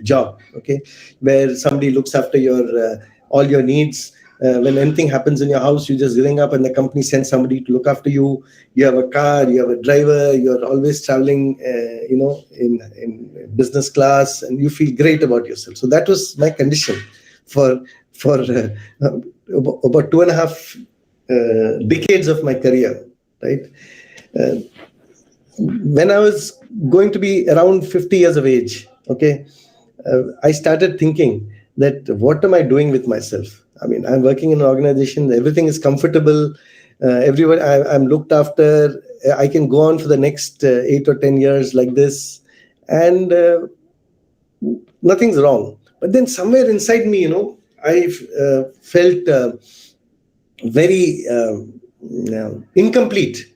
Speaker 5: job, okay, where somebody looks after your all your needs. When anything happens in your house, you just ring up and the company sends somebody to look after you. You have a car, you have a driver, you're always traveling, in business class, and you feel great about yourself. So that was my condition for about 2.5 decades of my career, right? When I was going to be around 50 years of age, okay, I started thinking that what am I doing with myself? I mean, I'm working in an organization, everything is comfortable, everyone, I'm looked after, I can go on for the next 8 or 10 years like this, and nothing's wrong. But then somewhere inside me, I felt very incomplete.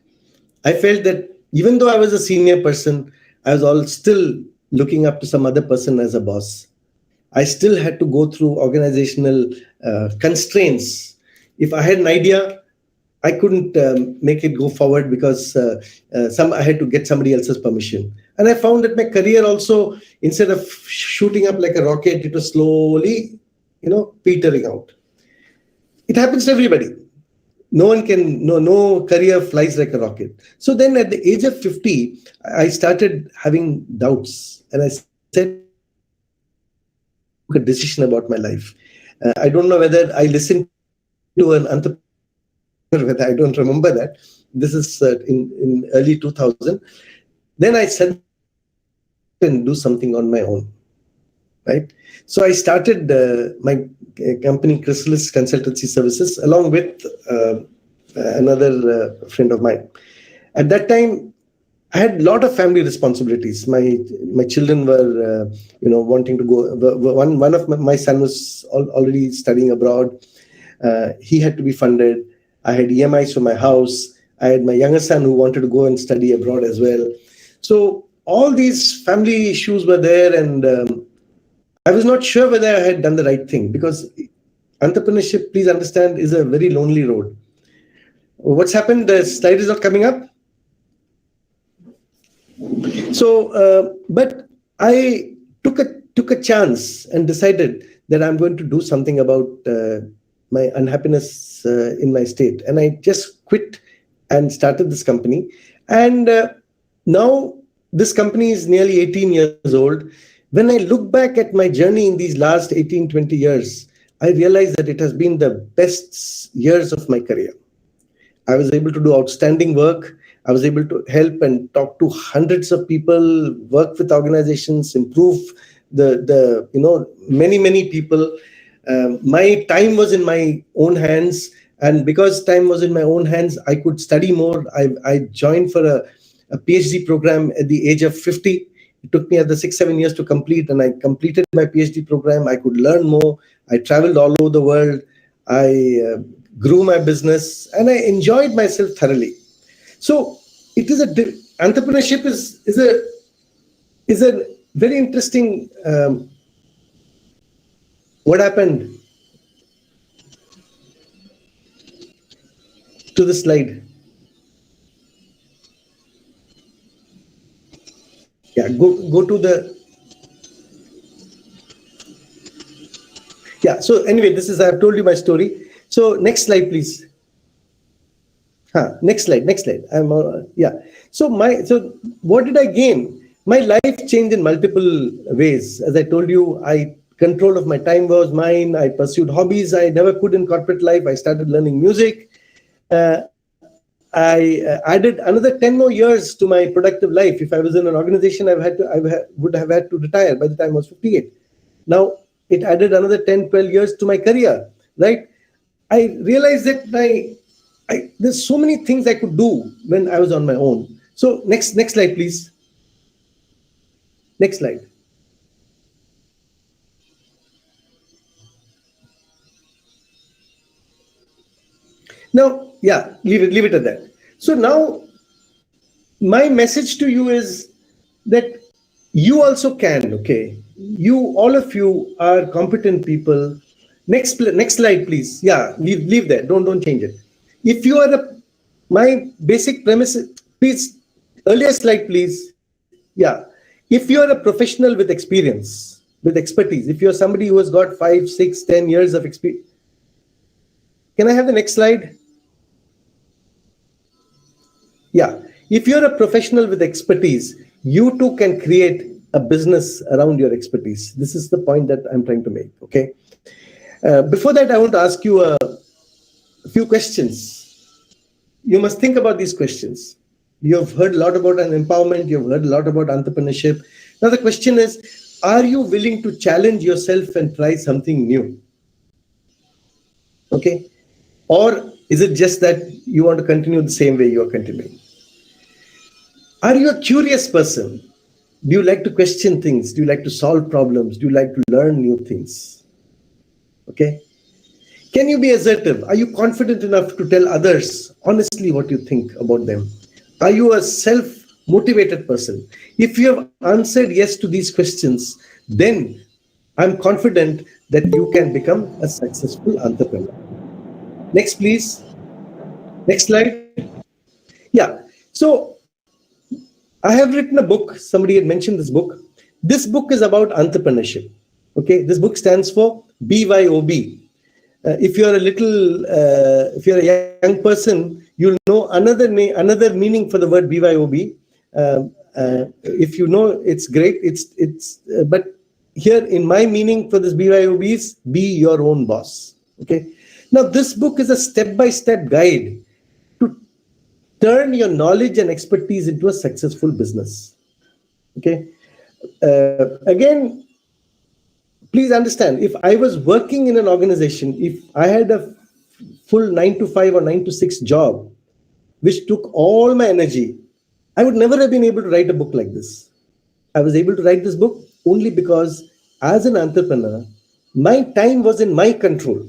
Speaker 5: I felt that even though I was a senior person, I was all still looking up to some other person as a boss. I still had to go through organizational constraints. If I had an idea, I couldn't make it go forward because I had to get somebody else's permission. And I found that my career also, instead of shooting up like a rocket, it was slowly, petering out. It happens to everybody. No career flies like a rocket. So then at the age of 50, I started having doubts, and I said, a decision about my life. I don't know whether I listened to an entrepreneur, whether I don't remember that. This is in early 2000. Then I said, and do something on my own, right? So I started my company, Chrysalis Consultancy Services, along with another friend of mine. At that time, I had a lot of family responsibilities. My children were, wanting to go. One of my son was already studying abroad. He had to be funded. I had EMIs for my house. I had my younger son who wanted to go and study abroad as well. So all these family issues were there, and I was not sure whether I had done the right thing, because entrepreneurship, please understand, is a very lonely road. What's happened? The slide is not coming up. So, but I took a chance and decided that I'm going to do something about my unhappiness in my state, and I just quit and started this company. And now this company is nearly 18 years old. When I look back at my journey in these last 18, 20 years, I realize that it has been the best years of my career. I was able to do outstanding work. I was able to help and talk to hundreds of people, work with organizations, improve the many people. My time was in my own hands, and because time was in my own hands, I could study more. I joined for a PhD program at the age of 50. It took me another 6-7 years to complete, and I completed my PhD program. I could learn more. I traveled all over the world. I grew my business, and I enjoyed myself thoroughly. So it is entrepreneurship is a very interesting. What happened to the slide? Yeah, go to the. Yeah. So anyway, I've told you my story. So next slide, please. Next slide. Yeah. So what did I gain? My life changed in multiple ways. As I told you, control of my time was mine. I pursued hobbies I never could in corporate life. I started learning music. I added another 10 more years to my productive life. If I was in an organization, would have had to retire by the time I was 58. Now it added another 10, 12 years to my career, right? I realized that there's so many things I could do when I was on my own. So next slide, please. Next slide. Now, yeah, leave it at that. So now my message to you is that you also can, okay? All of you are competent people. Next slide, please. Yeah, leave that. Don't change it. If you are my basic premise, please, earlier slide, please. Yeah. If you are a professional with experience, with expertise, if you're somebody who has got 5, 6, 10 years of experience, can I have the next slide? Yeah. If you're a professional with expertise, you too can create a business around your expertise. This is the point that I'm trying to make. Okay. Before that, I want to ask you a few questions. You must think about these questions. You've heard a lot about empowerment. You've heard a lot about entrepreneurship. Now the question is, are you willing to challenge yourself and try something new? Okay. Or is it just that you want to continue the same way you are continuing? Are you a curious person? Do you like to question things? Do you like to solve problems? Do you like to learn new things? Okay. Can you be assertive? Are you confident enough to tell others honestly what you think about them? Are you a self-motivated person? If you have answered yes to these questions, then I'm confident that you can become a successful entrepreneur. Next, please. Next slide. Yeah. So I have written a book. Somebody had mentioned this book. This book is about entrepreneurship. Okay. This book stands for BYOB. If you're a young person, you'll know another meaning for the word BYOB. If you know, it's great. But here in my meaning for this BYOB is be your own boss. Okay. Now this book is a step-by-step guide to turn your knowledge and expertise into a successful business. Okay. Again, please understand, if I was working in an organization, if I had a full 9 to 5 or 9 to 6 job, which took all my energy, I would never have been able to write a book like this. I was able to write this book only because as an entrepreneur, my time was in my control.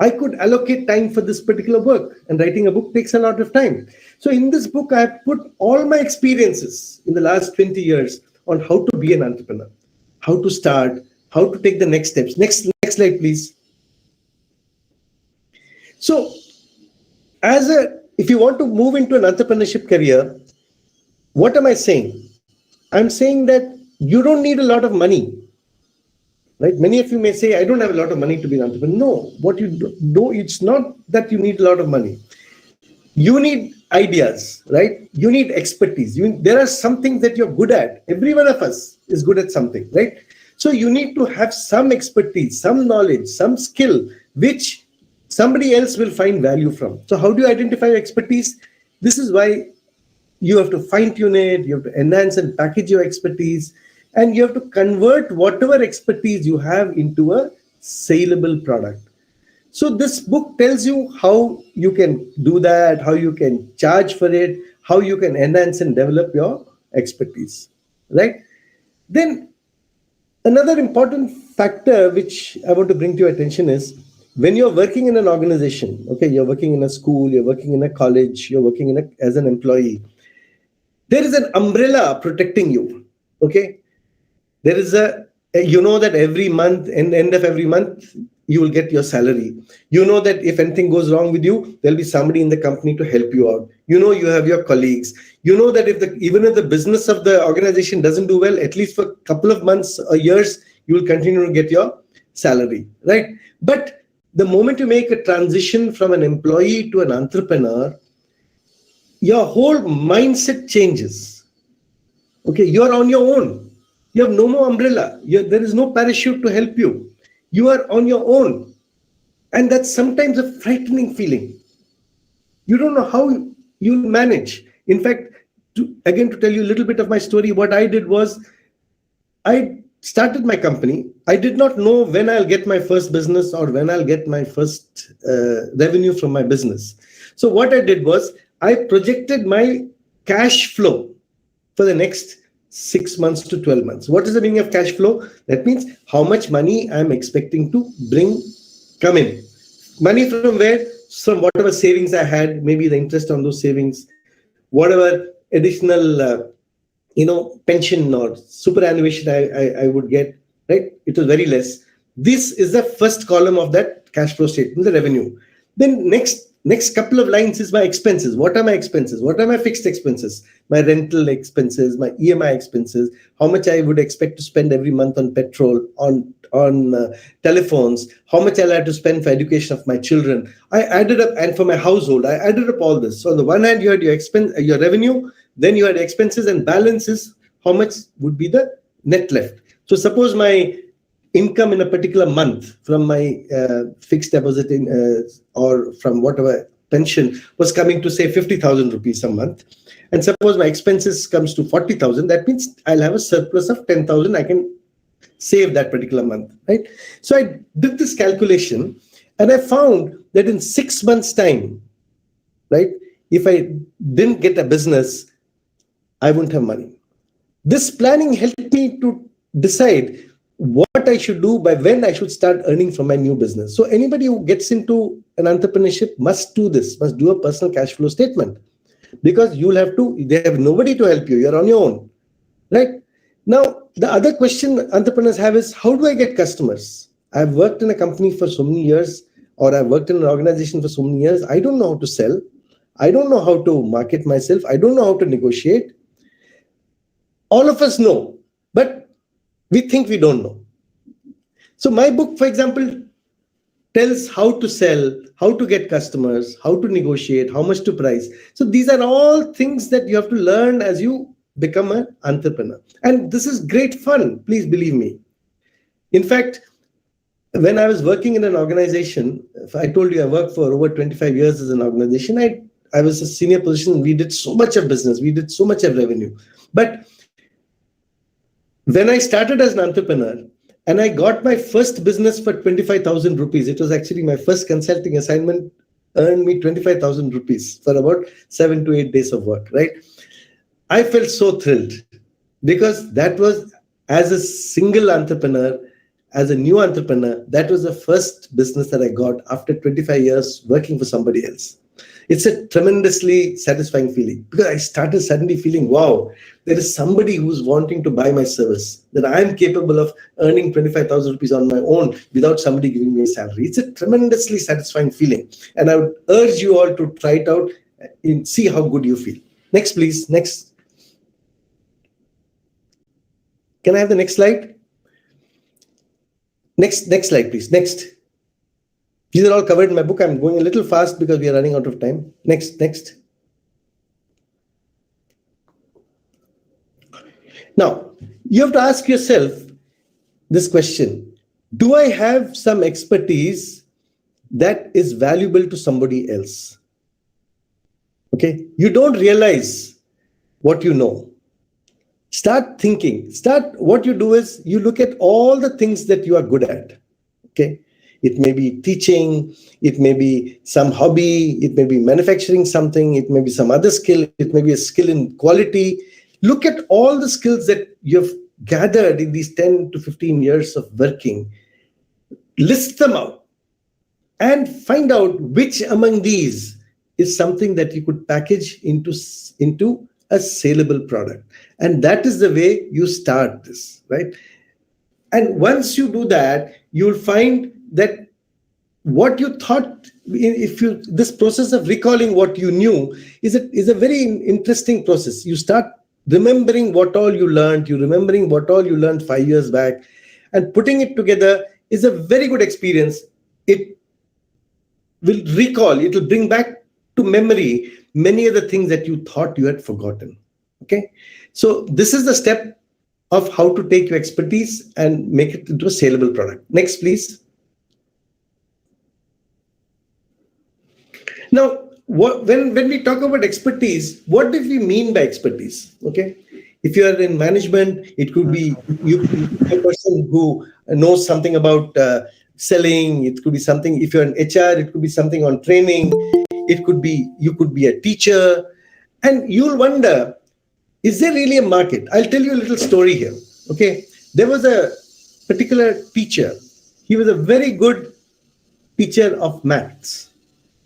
Speaker 5: I could allocate time for this particular work, and writing a book takes a lot of time. So in this book, I have put all my experiences in the last 20 years on how to be an entrepreneur, how to start, how to take the next steps. Next slide, please. So if you want to move into an entrepreneurship career, what am I saying? I'm saying that you don't need a lot of money. Right? Many of you may say, I don't have a lot of money to be an entrepreneur. No, what you do, it's not that you need a lot of money. You need ideas, right? You need expertise. There are some things that you're good at. Every one of us is good at something, right? So you need to have some expertise, some knowledge, some skill, which somebody else will find value from. So how do you identify your expertise? This is why you have to fine tune it. You have to enhance and package your expertise. And you have to convert whatever expertise you have into a saleable product. So this book tells you how you can do that, how you can charge for it, how you can enhance and develop your expertise, right? Then another important factor which I want to bring to your attention is when you're working in an organization, okay, you're working in a school, you're working in a college, you're working as an employee, there is an umbrella protecting you, okay? There is you know that every month, end of every month, you will get your salary. You know that if anything goes wrong with you, there'll be somebody in the company to help you out. You know, you have your colleagues. You know that even if the business of the organization doesn't do well, at least for a couple of months or years, you will continue to get your salary, right? But the moment you make a transition from an employee to an entrepreneur, your whole mindset changes. Okay, you're on your own. You have no more umbrella. There is no parachute to help you. You are on your own. And that's sometimes a frightening feeling. You don't know how you'll manage. In fact, to tell you a little bit of my story, what I did was I started my company, I did not know when I'll get my first business or when I'll get my first revenue from my business. So what I did was I projected my cash flow for the next 6 months to 12 months. What is the meaning of cash flow? That means how much money I'm expecting to come in. Money from where? From whatever savings I had, maybe the interest on those savings, whatever additional pension or superannuation I would get, right? It was very less. This is the first column of that cash flow statement, the revenue. Then next couple of lines is my expenses. What are my expenses? What are my fixed expenses? My rental expenses, my EMI expenses, how much I would expect to spend every month on petrol, on telephones, how much I'll have to spend for education of my children. I added up, and for my household, I added up all this. So on the one hand, you had your revenue, then you had expenses, and balances, how much would be the net left. So suppose my income in a particular month from my fixed deposit or from whatever pension was coming to say 50,000 rupees a month. And suppose my expenses comes to 40,000, that means I'll have a surplus of 10,000 I can save that particular month, right? So I did this calculation and I found that in 6 months' time, right, if I didn't get a business, I wouldn't have money. This planning helped me to decide what I should do by when I should start earning from my new business. So anybody who gets into an entrepreneurship must do this, must do a personal cash flow statement, because they have nobody to help you. You're on your own, right? Now, the other question entrepreneurs have is, how do I get customers? I've worked in a company for so many years, or I've worked in an organization for so many years. I don't know how to sell. I don't know how to market myself. I don't know how to negotiate. All of us know, but we think we don't know. So my book, for example, tells how to sell, how to get customers, how to negotiate, how much to price. So these are all things that you have to learn as you become an entrepreneur. And this is great fun, please believe me. In fact, when I was working in an organization, I told you I worked for over 25 years as an organization. I was a senior position. We did so much of business. We did so much of revenue. But when I started as an entrepreneur and I got my first business for 25,000 rupees, it was actually my first consulting assignment, earned me 25,000 rupees for about 7 to 8 days of work, right? I felt so thrilled because that was, as a single entrepreneur, as a new entrepreneur, that was the first business that I got after 25 years working for somebody else. It's a tremendously satisfying feeling because I started suddenly feeling, wow, there is somebody who's wanting to buy my service, that I'm capable of earning 25,000 rupees on my own without somebody giving me a salary. It's a tremendously satisfying feeling. And I would urge you all to try it out and see how good you feel. Next, please. Next. Can I have the next slide? Next slide, please. Next. These are all covered in my book. I'm going a little fast because we are running out of time. Next. Now, you have to ask yourself this question. Do I have some expertise that is valuable to somebody else? Okay. You don't realize what you know. Start thinking. What you do is you look at all the things that you are good at. Okay. It may be teaching, it may be some hobby, it may be manufacturing something, it may be some other skill, it may be a skill in quality. Look at all the skills that you've gathered in these 10 to 15 years of working. List them out and find out which among these is something that you could package into a saleable product. And that is the way you start this, right? And once you do that, you'll find that what you thought, this process of recalling what you knew is a very interesting process. You start remembering what all you learned, remembering what all you learned 5 years back, and putting it together is a very good experience. It will bring back to memory many of the things that you thought you had forgotten. Okay. So this is the step of how to take your expertise and make it into a saleable product. Next, please. Now, when we talk about expertise, what do we mean by expertise? Okay, If you are in management, it could be a person who knows something about selling. It could be something. If you're in HR, it could be something on training. It could be you could be a teacher, and you'll wonder, is there really a market? I'll tell you a little story here. Okay, there was a particular teacher. He was a very good teacher of maths.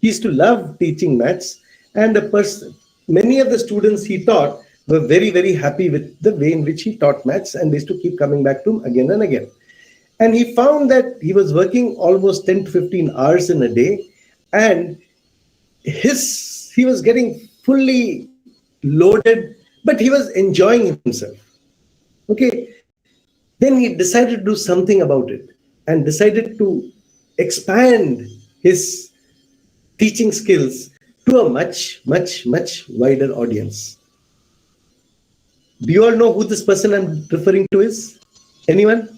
Speaker 5: He used to love teaching maths, and many of the students he taught were very, very happy with the way in which he taught maths, and they used to keep coming back to him again and again. And he found that he was working almost 10 to 15 hours in a day, and he was getting fully loaded, but he was enjoying himself. Okay. Then he decided to do something about it and decided to expand his teaching skills to a much, much, much wider audience. Do you all know who this person I'm referring to is? Anyone?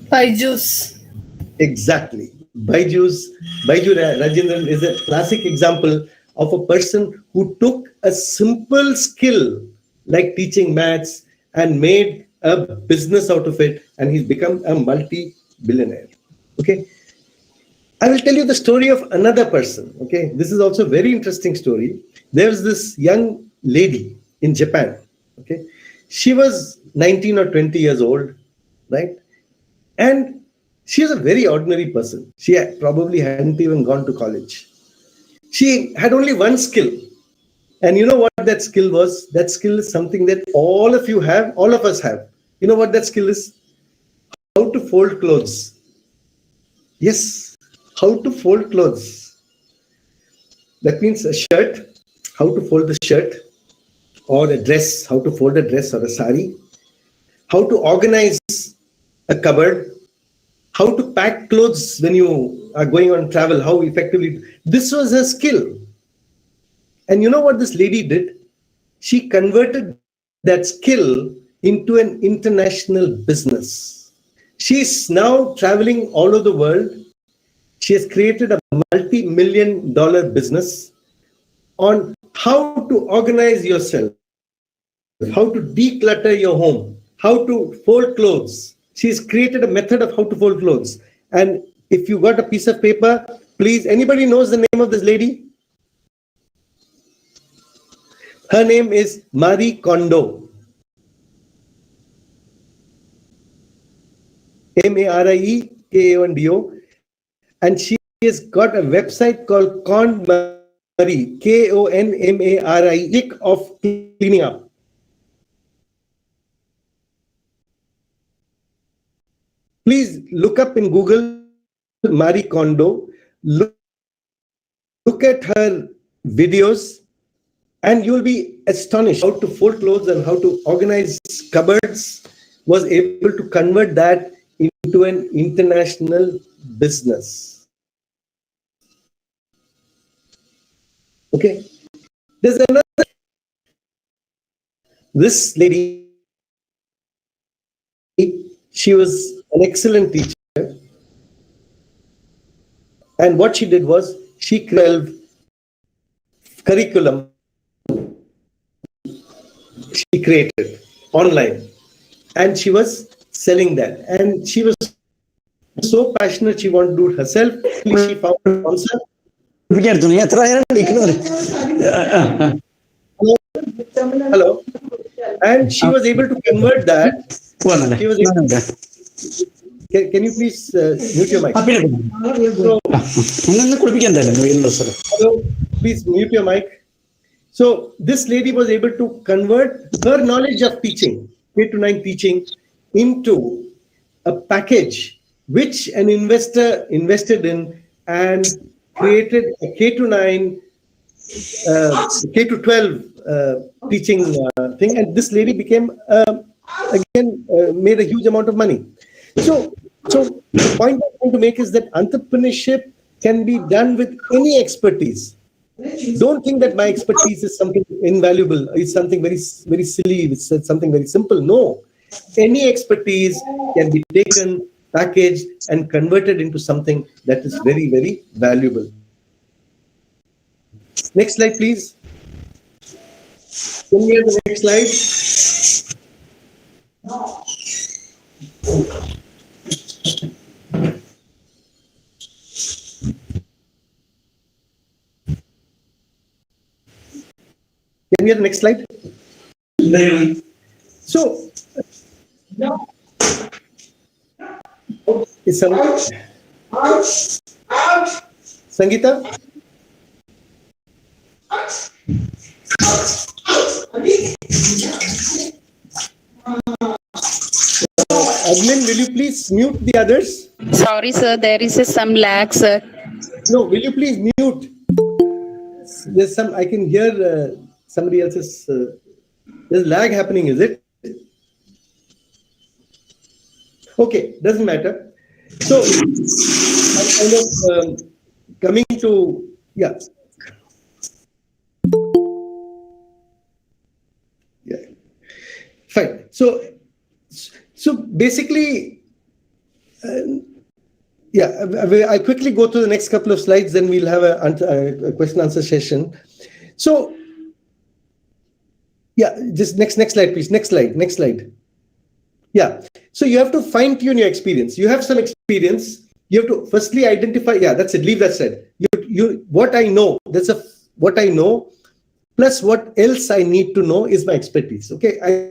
Speaker 8: Byju's.
Speaker 5: Exactly. Baiju Rajendran is a classic example of a person who took a simple skill like teaching maths and made a business out of it, and he's become a multi-billionaire. Okay. I will tell you the story of another person. Okay. This is also a very interesting story. There's this young lady in Japan. Okay. She was 19 or 20 years old, right? And she was a very ordinary person. She probably hadn't even gone to college. She had only one skill. And you know what that skill was? That skill is something that all of you have, all of us have. You know what that skill is? How to fold clothes. Yes, how to fold clothes. That means a shirt, how to fold the shirt, or a dress, how to fold a dress or a sari, how to organize a cupboard, how to pack clothes when you are going on travel, how effectively. This was her skill. And you know what this lady did? She converted that skill into an international business. She's now traveling all over the world. She has created a multi-million-dollar business on how to organize yourself, how to declutter your home, how to fold clothes. She's created a method of how to fold clothes. And if you got a piece of paper, please, anybody knows the name of this lady? Her name is Marie Kondo. Marie Kondo. And she has got a website called KonMarie, KonMarie, of cleaning up. Please look up in Google Marie Kondo. Look at her videos, and you'll be astonished how to fold clothes and how to organize cupboards. Was able to convert that into an international business. Okay. There's another. This lady, she was an excellent teacher. And what she did was she created curriculum. She created online, and she was selling that. And she was so passionate, she wanted to do it herself. She found a sponsor. Hello. And she was able to convert that. She was able can you please mute your mic? Hello, please mute your mic. So this lady was able to convert her knowledge of teaching, K-9 teaching, into a package which an investor invested in and created a K-9, K-12 teaching thing. And this lady became, made a huge amount of money. So the point I'm trying to make is that entrepreneurship can be done with any expertise. Don't think that my expertise is something invaluable. It's something very, very silly. It's something very simple. No, any expertise can be taken, packaged, and converted into something that is very, very valuable. Next slide, please. Can we have the next slide? Can we have the next slide? So, is Sangeeta? Admin, will you please mute the others?
Speaker 9: Sorry, sir, there is some lag, sir.
Speaker 5: No, will you please mute? There's some, I can hear somebody else's, there's lag happening, is it? Okay, doesn't matter. So, I'm kind of coming to, yeah. Yeah. Fine. So basically, yeah, I quickly go to the next couple of slides, then we'll have a question answer session. So, yeah, just next slide, please. Next slide. Yeah. So you have to fine tune your experience. You have some experience. You have to firstly identify. Yeah, that's it. Leave that side. What I know. What I know, plus what else I need to know is my expertise. Okay.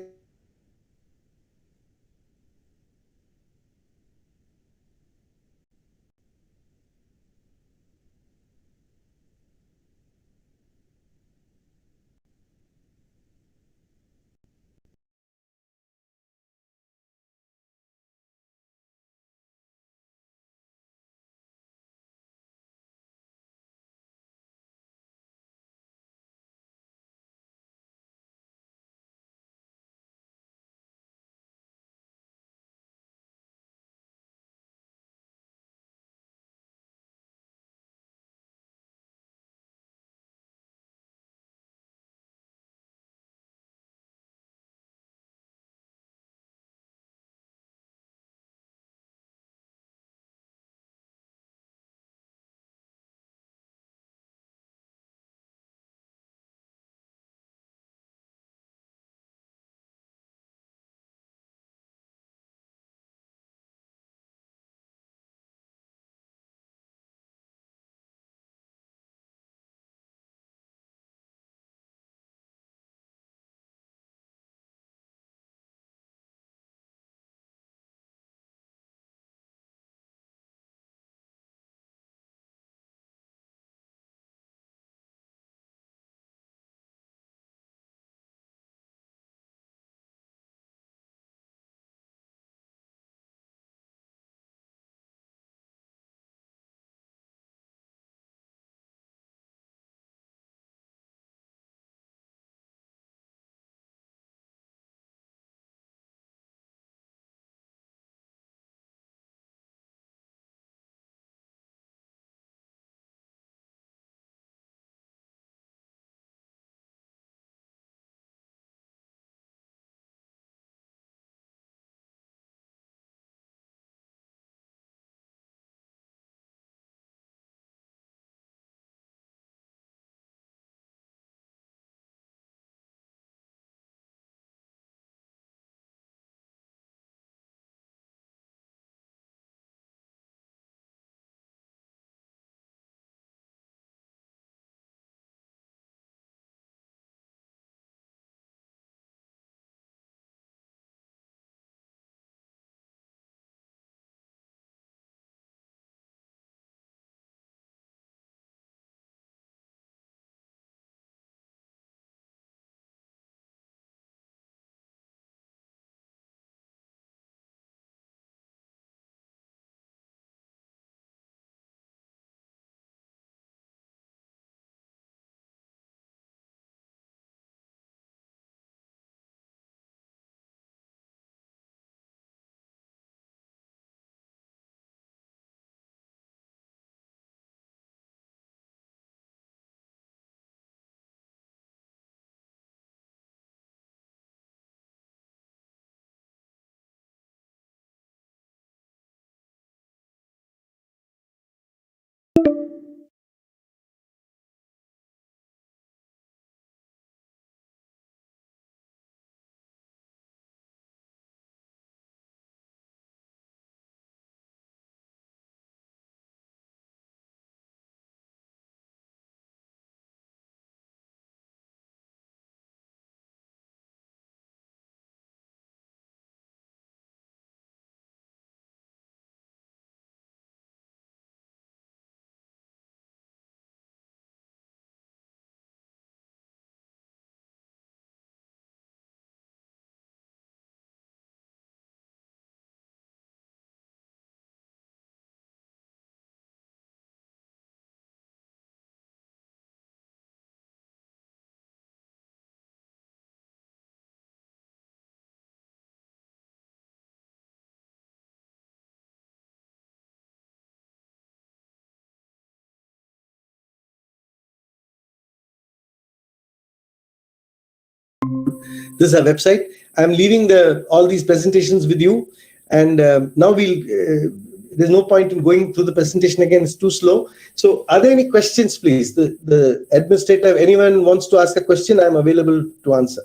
Speaker 5: This is our website. I'm leaving all these presentations with you, and now there's no point in going through the presentation again. It's too slow. So are there any questions, please? The administrator, if anyone wants to ask a question, I'm available to answer.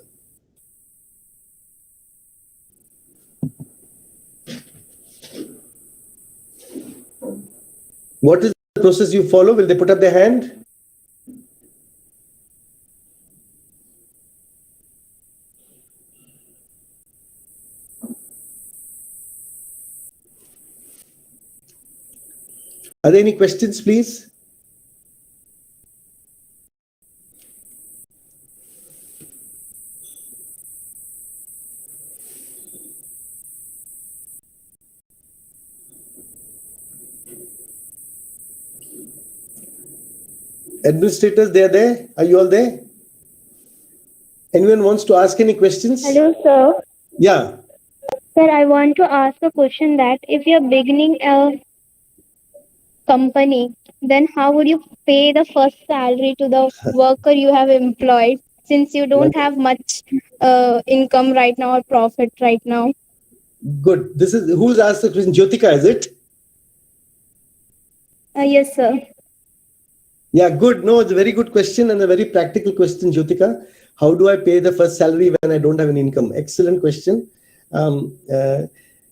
Speaker 5: What is the process you follow? Will they put up their hand? Are there any questions, please? Administrators, they are there. Are you all there? Anyone wants to ask any questions?
Speaker 10: Hello, sir.
Speaker 5: Yeah.
Speaker 10: Sir, I want to ask a question that if you're beginning a company, then how would you pay the first salary to the worker you have employed, since you don't have much income right now or profit right now?
Speaker 5: Good. This is who's asked the question? Jyotika, is it?
Speaker 10: Yes, sir.
Speaker 5: Yeah, good. No, it's a very good question and a very practical question, Jyotika. How do I pay the first salary when I don't have an income? Excellent question.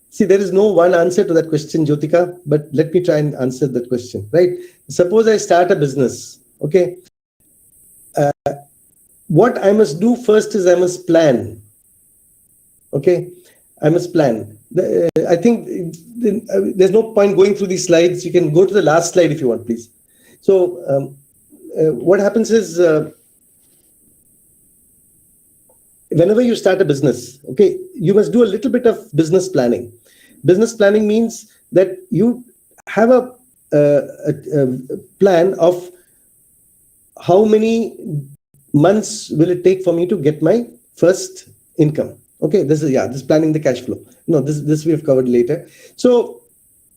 Speaker 5: See, there is no one answer to that question, Jyotika, but let me try and answer that question, right? Suppose I start a business, okay? What I must do first is I must plan, okay? I must plan. I think there's no point going through these slides. You can go to the last slide if you want, please. So what happens is whenever you start a business, okay, you must do a little bit of business planning. Business planning means that you have a plan of how many months will it take for me to get my first income. Okay, this is planning the cash flow. No, this we have covered later. So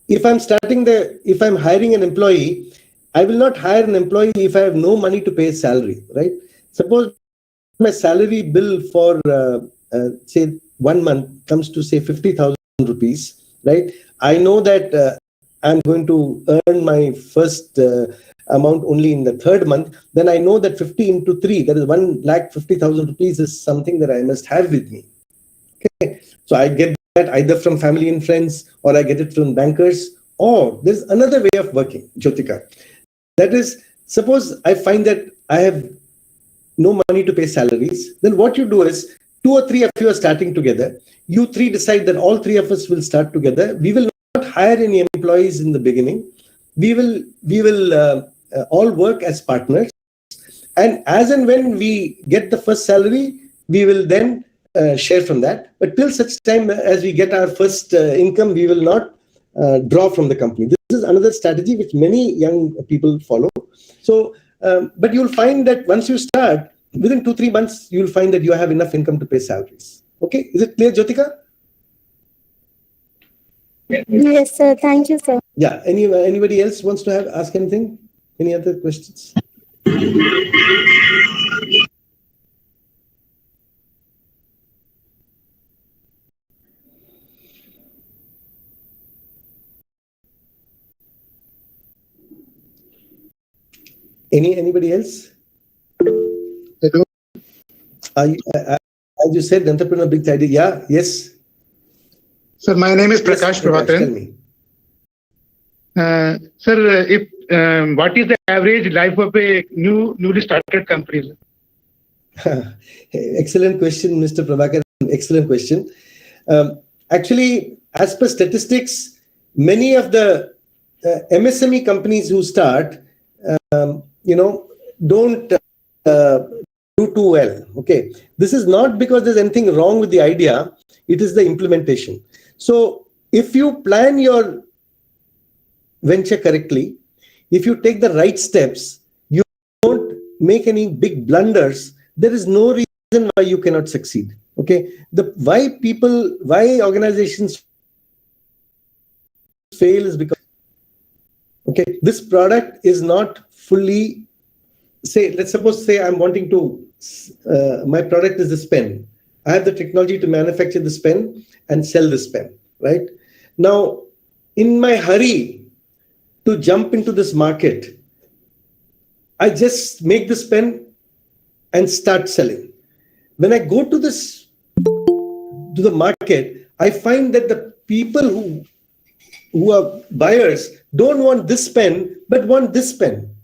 Speaker 5: if I'm hiring an employee, I will not hire an employee if I have no money to pay his salary, right? Suppose my salary bill for say 1 month comes to say 50,000 rupees, right? I know that I'm going to earn my first amount only in the third month. Then I know that 50 into 3, that is 1,50,000 rupees, is something that I must have with me. Okay, so I get that either from family and friends, or I get it from bankers, or there's another way of working, Jyotika. That is, suppose I find that I have no money to pay salaries, then what you do is 2 or 3 of you are starting together. You 3 decide that all 3 of us will start together. We will not hire any employees in the beginning. We will all work as partners. And as and when we get the first salary, we will then share from that. But till such time as we get our first income, we will not draw from the company. This is another strategy which many young people follow. So, but you'll find that once you start, within 2-3 months, you'll find that you have enough income to pay salaries. Okay, is it clear, Jyotika?
Speaker 10: Yes, sir. Thank you, sir.
Speaker 5: Yeah. Anybody else wants to ask anything? Any other questions? Anybody else?
Speaker 6: Hello.
Speaker 5: As you said, entrepreneur big idea. Yeah. Yes.
Speaker 6: Sir, my name is Prakash
Speaker 5: Yes, Prakash, tell
Speaker 6: Prabhakaran.
Speaker 5: me.
Speaker 6: Sir, what is the average life of a newly started company?
Speaker 5: Excellent question, Mr. Prabhakaran. Excellent question. Actually, as per statistics, many of the MSME companies who start, don't do too well. Okay, this is not because there's anything wrong with the idea. It is the implementation. So, if you plan your venture correctly, if you take the right steps, you don't make any big blunders, there is no reason why you cannot succeed. Okay, why organizations fail is because, okay, this product is not fully, let's suppose I'm wanting to, my product is this pen, I have the technology to manufacture this pen and sell this pen, right? Now, in my hurry to jump into this market, I just make this pen and start selling. When I go to the market, I find that the people who are buyers don't want this pen, but want this pen,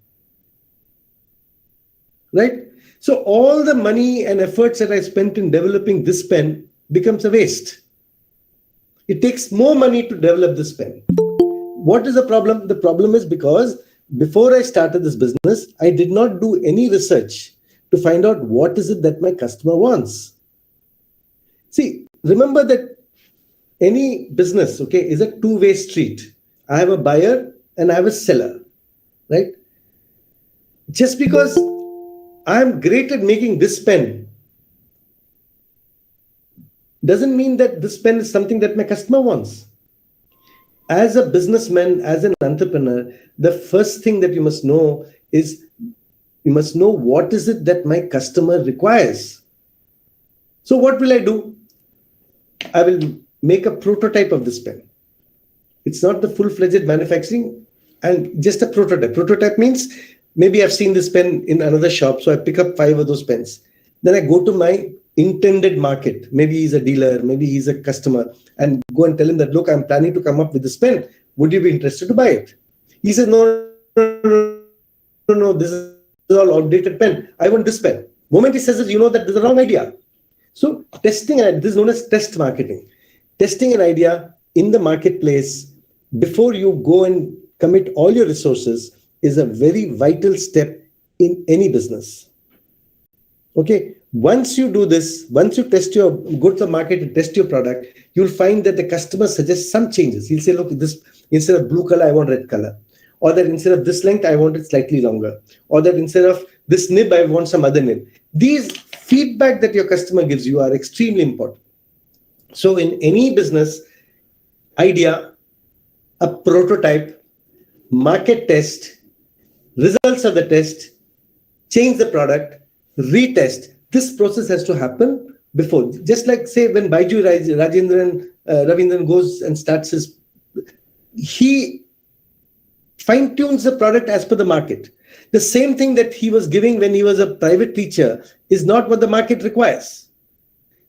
Speaker 5: right? So all the money and efforts that I spent in developing this pen becomes a waste. It takes more money to develop this pen. What is the problem? The problem is because before I started this business, I did not do any research to find out what is it that my customer wants. See, remember that any business, okay, is a two-way street. I have a buyer and I have a seller, right? Just because I'm great at making this pen doesn't mean that this pen is something that my customer wants. As a businessman, as an entrepreneur, the first thing that you must know is you must know what is it that my customer requires. So what will I do? I will make a prototype of this pen. It's not the full-fledged manufacturing, and just a prototype. Prototype means maybe I've seen this pen in another shop, so I pick up 5 of those pens. Then I go to my intended market. Maybe he's a dealer, maybe he's a customer, and go and tell him that, look, I'm planning to come up with this pen. Would you be interested to buy it? He says, no, this is all outdated pen. I want this pen. The moment he says it, you know that there's a wrong idea. So testing, this is known as test marketing. Testing an idea in the marketplace before you go and commit all your resources is a very vital step in any business. Okay, once you do this, once you go to the market and test your product, you'll find that the customer suggests some changes. He'll say, look, this instead of blue color, I want red color. Or that instead of this length, I want it slightly longer. Or that instead of this nib, I want some other nib. These feedback that your customer gives you are extremely important. So in any business idea, a prototype, market test, results of the test, change the product, retest. This process has to happen before. Just like, say, when Baiju Ravindran goes and starts he fine-tunes the product as per the market. The same thing that he was giving when he was a private teacher is not what the market requires.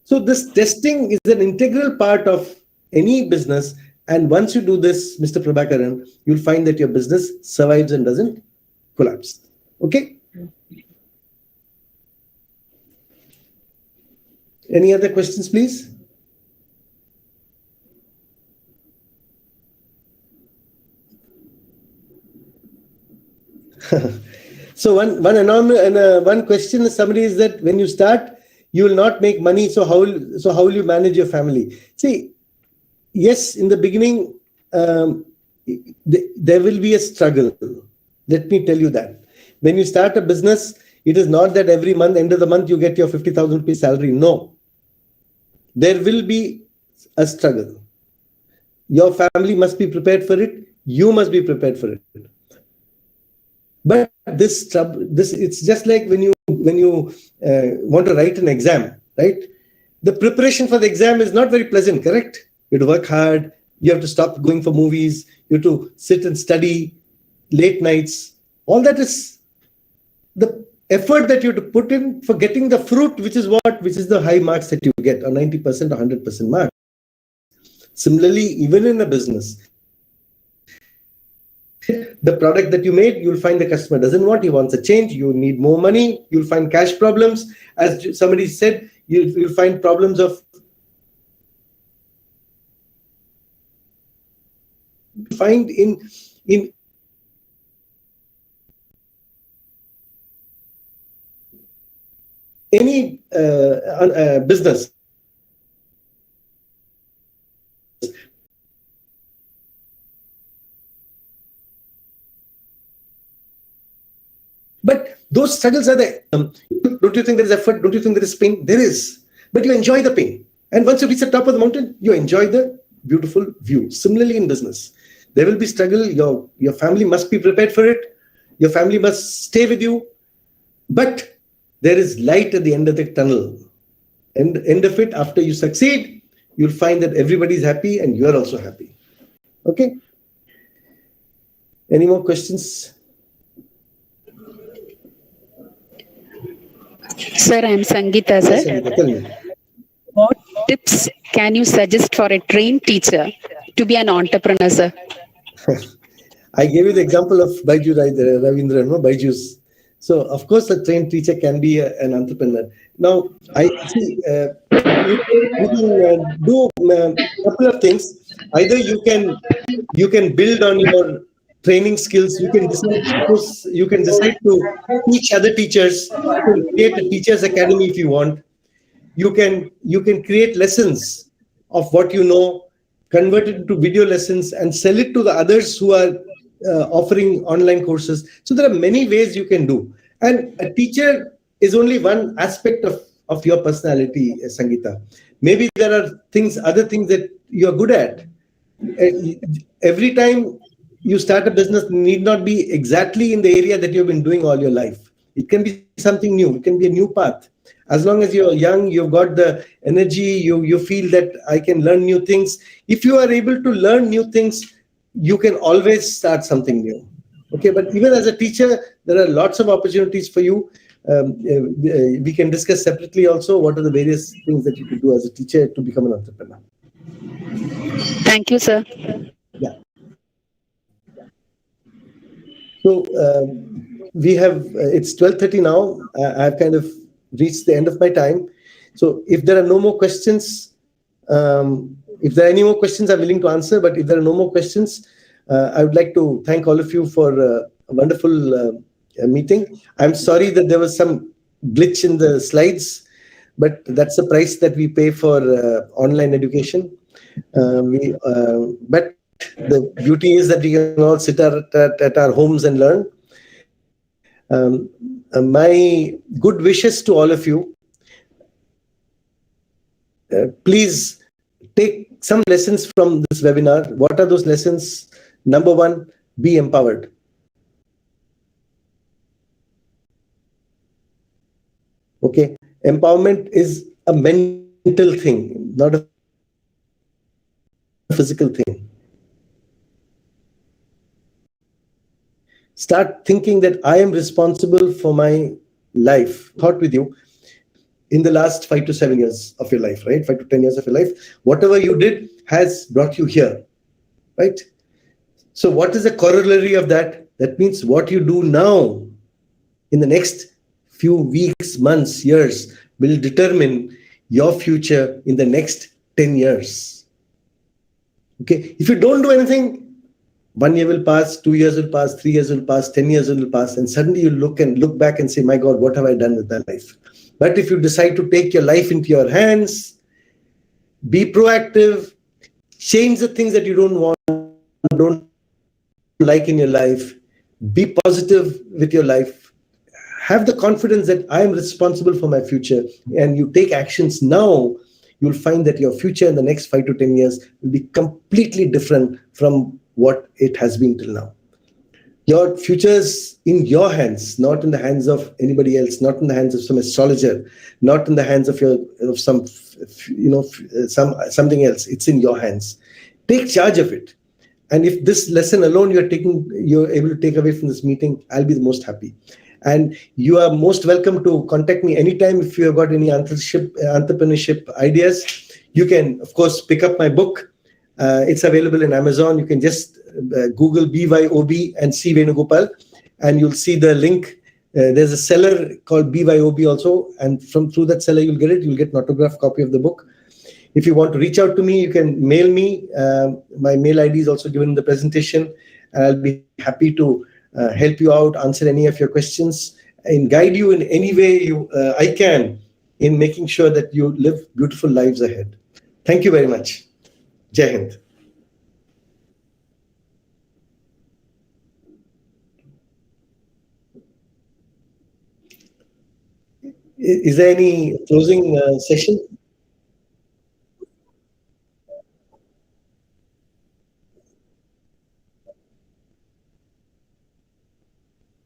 Speaker 5: So this testing is an integral part of any business. And once you do this, Mr. Prabhakaran, you'll find that your business survives and doesn't collapse. Okay? Any other questions, please? So one question is somebody is that when you start, you will not make money. So how will you manage your family? See, yes, in the beginning, there will be a struggle. Let me tell you that. When you start a business, it is not that every month, end of the month, you get your 50,000 rupees salary. No. There will be a struggle. Your family must be prepared for it. You must be prepared for it. But this it's just like when you want to write an exam, right? The preparation for the exam is not very pleasant, correct? You have to work hard. You have to stop going for movies. You have to sit and study late nights. All that is the effort that you have to put in for getting the fruit, which is the high marks that you get, or 90% or 100% marks. Similarly, even in a business, the product that you made, you'll find the customer doesn't want, he wants a change, you need more money, you'll find cash problems. As somebody said, you'll find problems of find in any business. But those struggles are there. Don't you think there is effort? Don't you think there is pain? There is. But you enjoy the pain. And once you reach the top of the mountain, you enjoy the beautiful view. Similarly in business, there will be struggle. Your family must be prepared for it. Your family must stay with you. But there is light at the end of the tunnel. end of it, after you succeed, you'll find that everybody's happy and you're also happy. Okay? Any more questions?
Speaker 9: Sir, I'm Sangeeta,
Speaker 5: Yes,
Speaker 9: sir.
Speaker 5: Anita, tell me.
Speaker 9: What tips can you suggest for a trained teacher to be an entrepreneur, sir?
Speaker 5: I gave you the example of Baiju Ravindra, no? Baiju's. So, of course, a trained teacher can be an entrepreneur. Now, I see you can do a couple of things. Either you can build on your training skills. You can decide, suppose you can decide to teach other teachers. You can create a teachers academy if you want. You can create lessons of what you know, convert it into video lessons and sell it to the others who are offering online courses. So there are many ways you can do, and a teacher is only one aspect of your personality, Sangeeta. Maybe there are other things that you're good at. Every time you start a business need not be exactly in the area that you've been doing all your life. It can be something new. It can be a new path. As long as you're young, you've got the energy, you feel that I can learn new things. If you are able to learn new things, you can always start something new. Okay, but even as a teacher, there are lots of opportunities for you. We can discuss separately also what are the various things that you could do as a teacher to become an entrepreneur.
Speaker 9: Thank you, sir.
Speaker 5: Yeah. So we have it's 12:30 now. I've kind of reached the end of my time. So if there are no more questions, if there are any more questions, I'm willing to answer. But if there are no more questions, I would like to thank all of you for a wonderful meeting. I'm sorry that there was some glitch in the slides, but that's the price that we pay for online education. But the beauty is that we can all sit at our homes and learn. My good wishes to all of you. Please take some lessons from this webinar. What are those lessons? Number one, be empowered. Okay, empowerment is a mental thing, not a physical thing. Start thinking that I am responsible for my life. Thought with you in the last 5 to 7 years of your life, right? 5 to 10 years of your life. Whatever you did has brought you here, right? So what is the corollary of that? That means what you do now in the next few weeks, months, years will determine your future in the next 10 years. Okay, if you don't do anything, 1 year will pass, 2 years will pass, 3 years will pass, 10 years will pass, and suddenly you look back and say, my God, what have I done with my life? But if you decide to take your life into your hands, be proactive, change the things that you don't like in your life, be positive with your life, have the confidence that I am responsible for my future, and you take actions now, you'll find that your future in the next 5 to 10 years will be completely different from what it has been till now. Your future is in your hands, not in the hands of anybody else, not in the hands of some astrologer, not in the hands of something else. It's in your hands. Take charge of it. And if this lesson alone you're able to take away from this meeting, I'll be the most happy. And you are most welcome to contact me anytime if you have got any entrepreneurship ideas. You can, of course, pick up my book. It's available in Amazon. You can just Google BYOB and C Venugopal, and you'll see the link. There's a seller called BYOB also, and through that seller you'll get it. You'll get an autographed copy of the book. If you want to reach out to me, you can mail me. My mail ID is also given in the presentation, and I'll be happy to help you out, answer any of your questions, and guide you in any way I can in making sure that you live beautiful lives ahead. Thank you very much. Jai Hind. Is there any closing session?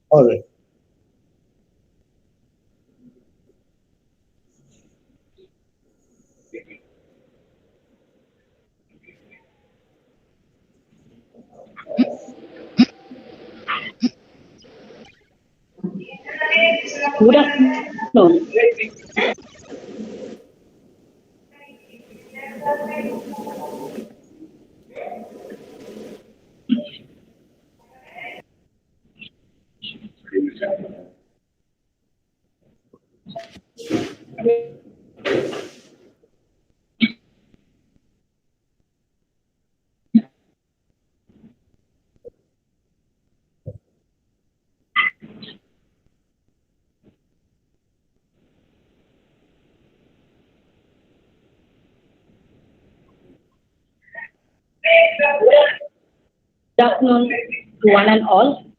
Speaker 5: All right.
Speaker 11: Good afternoon. Good afternoon to one and all.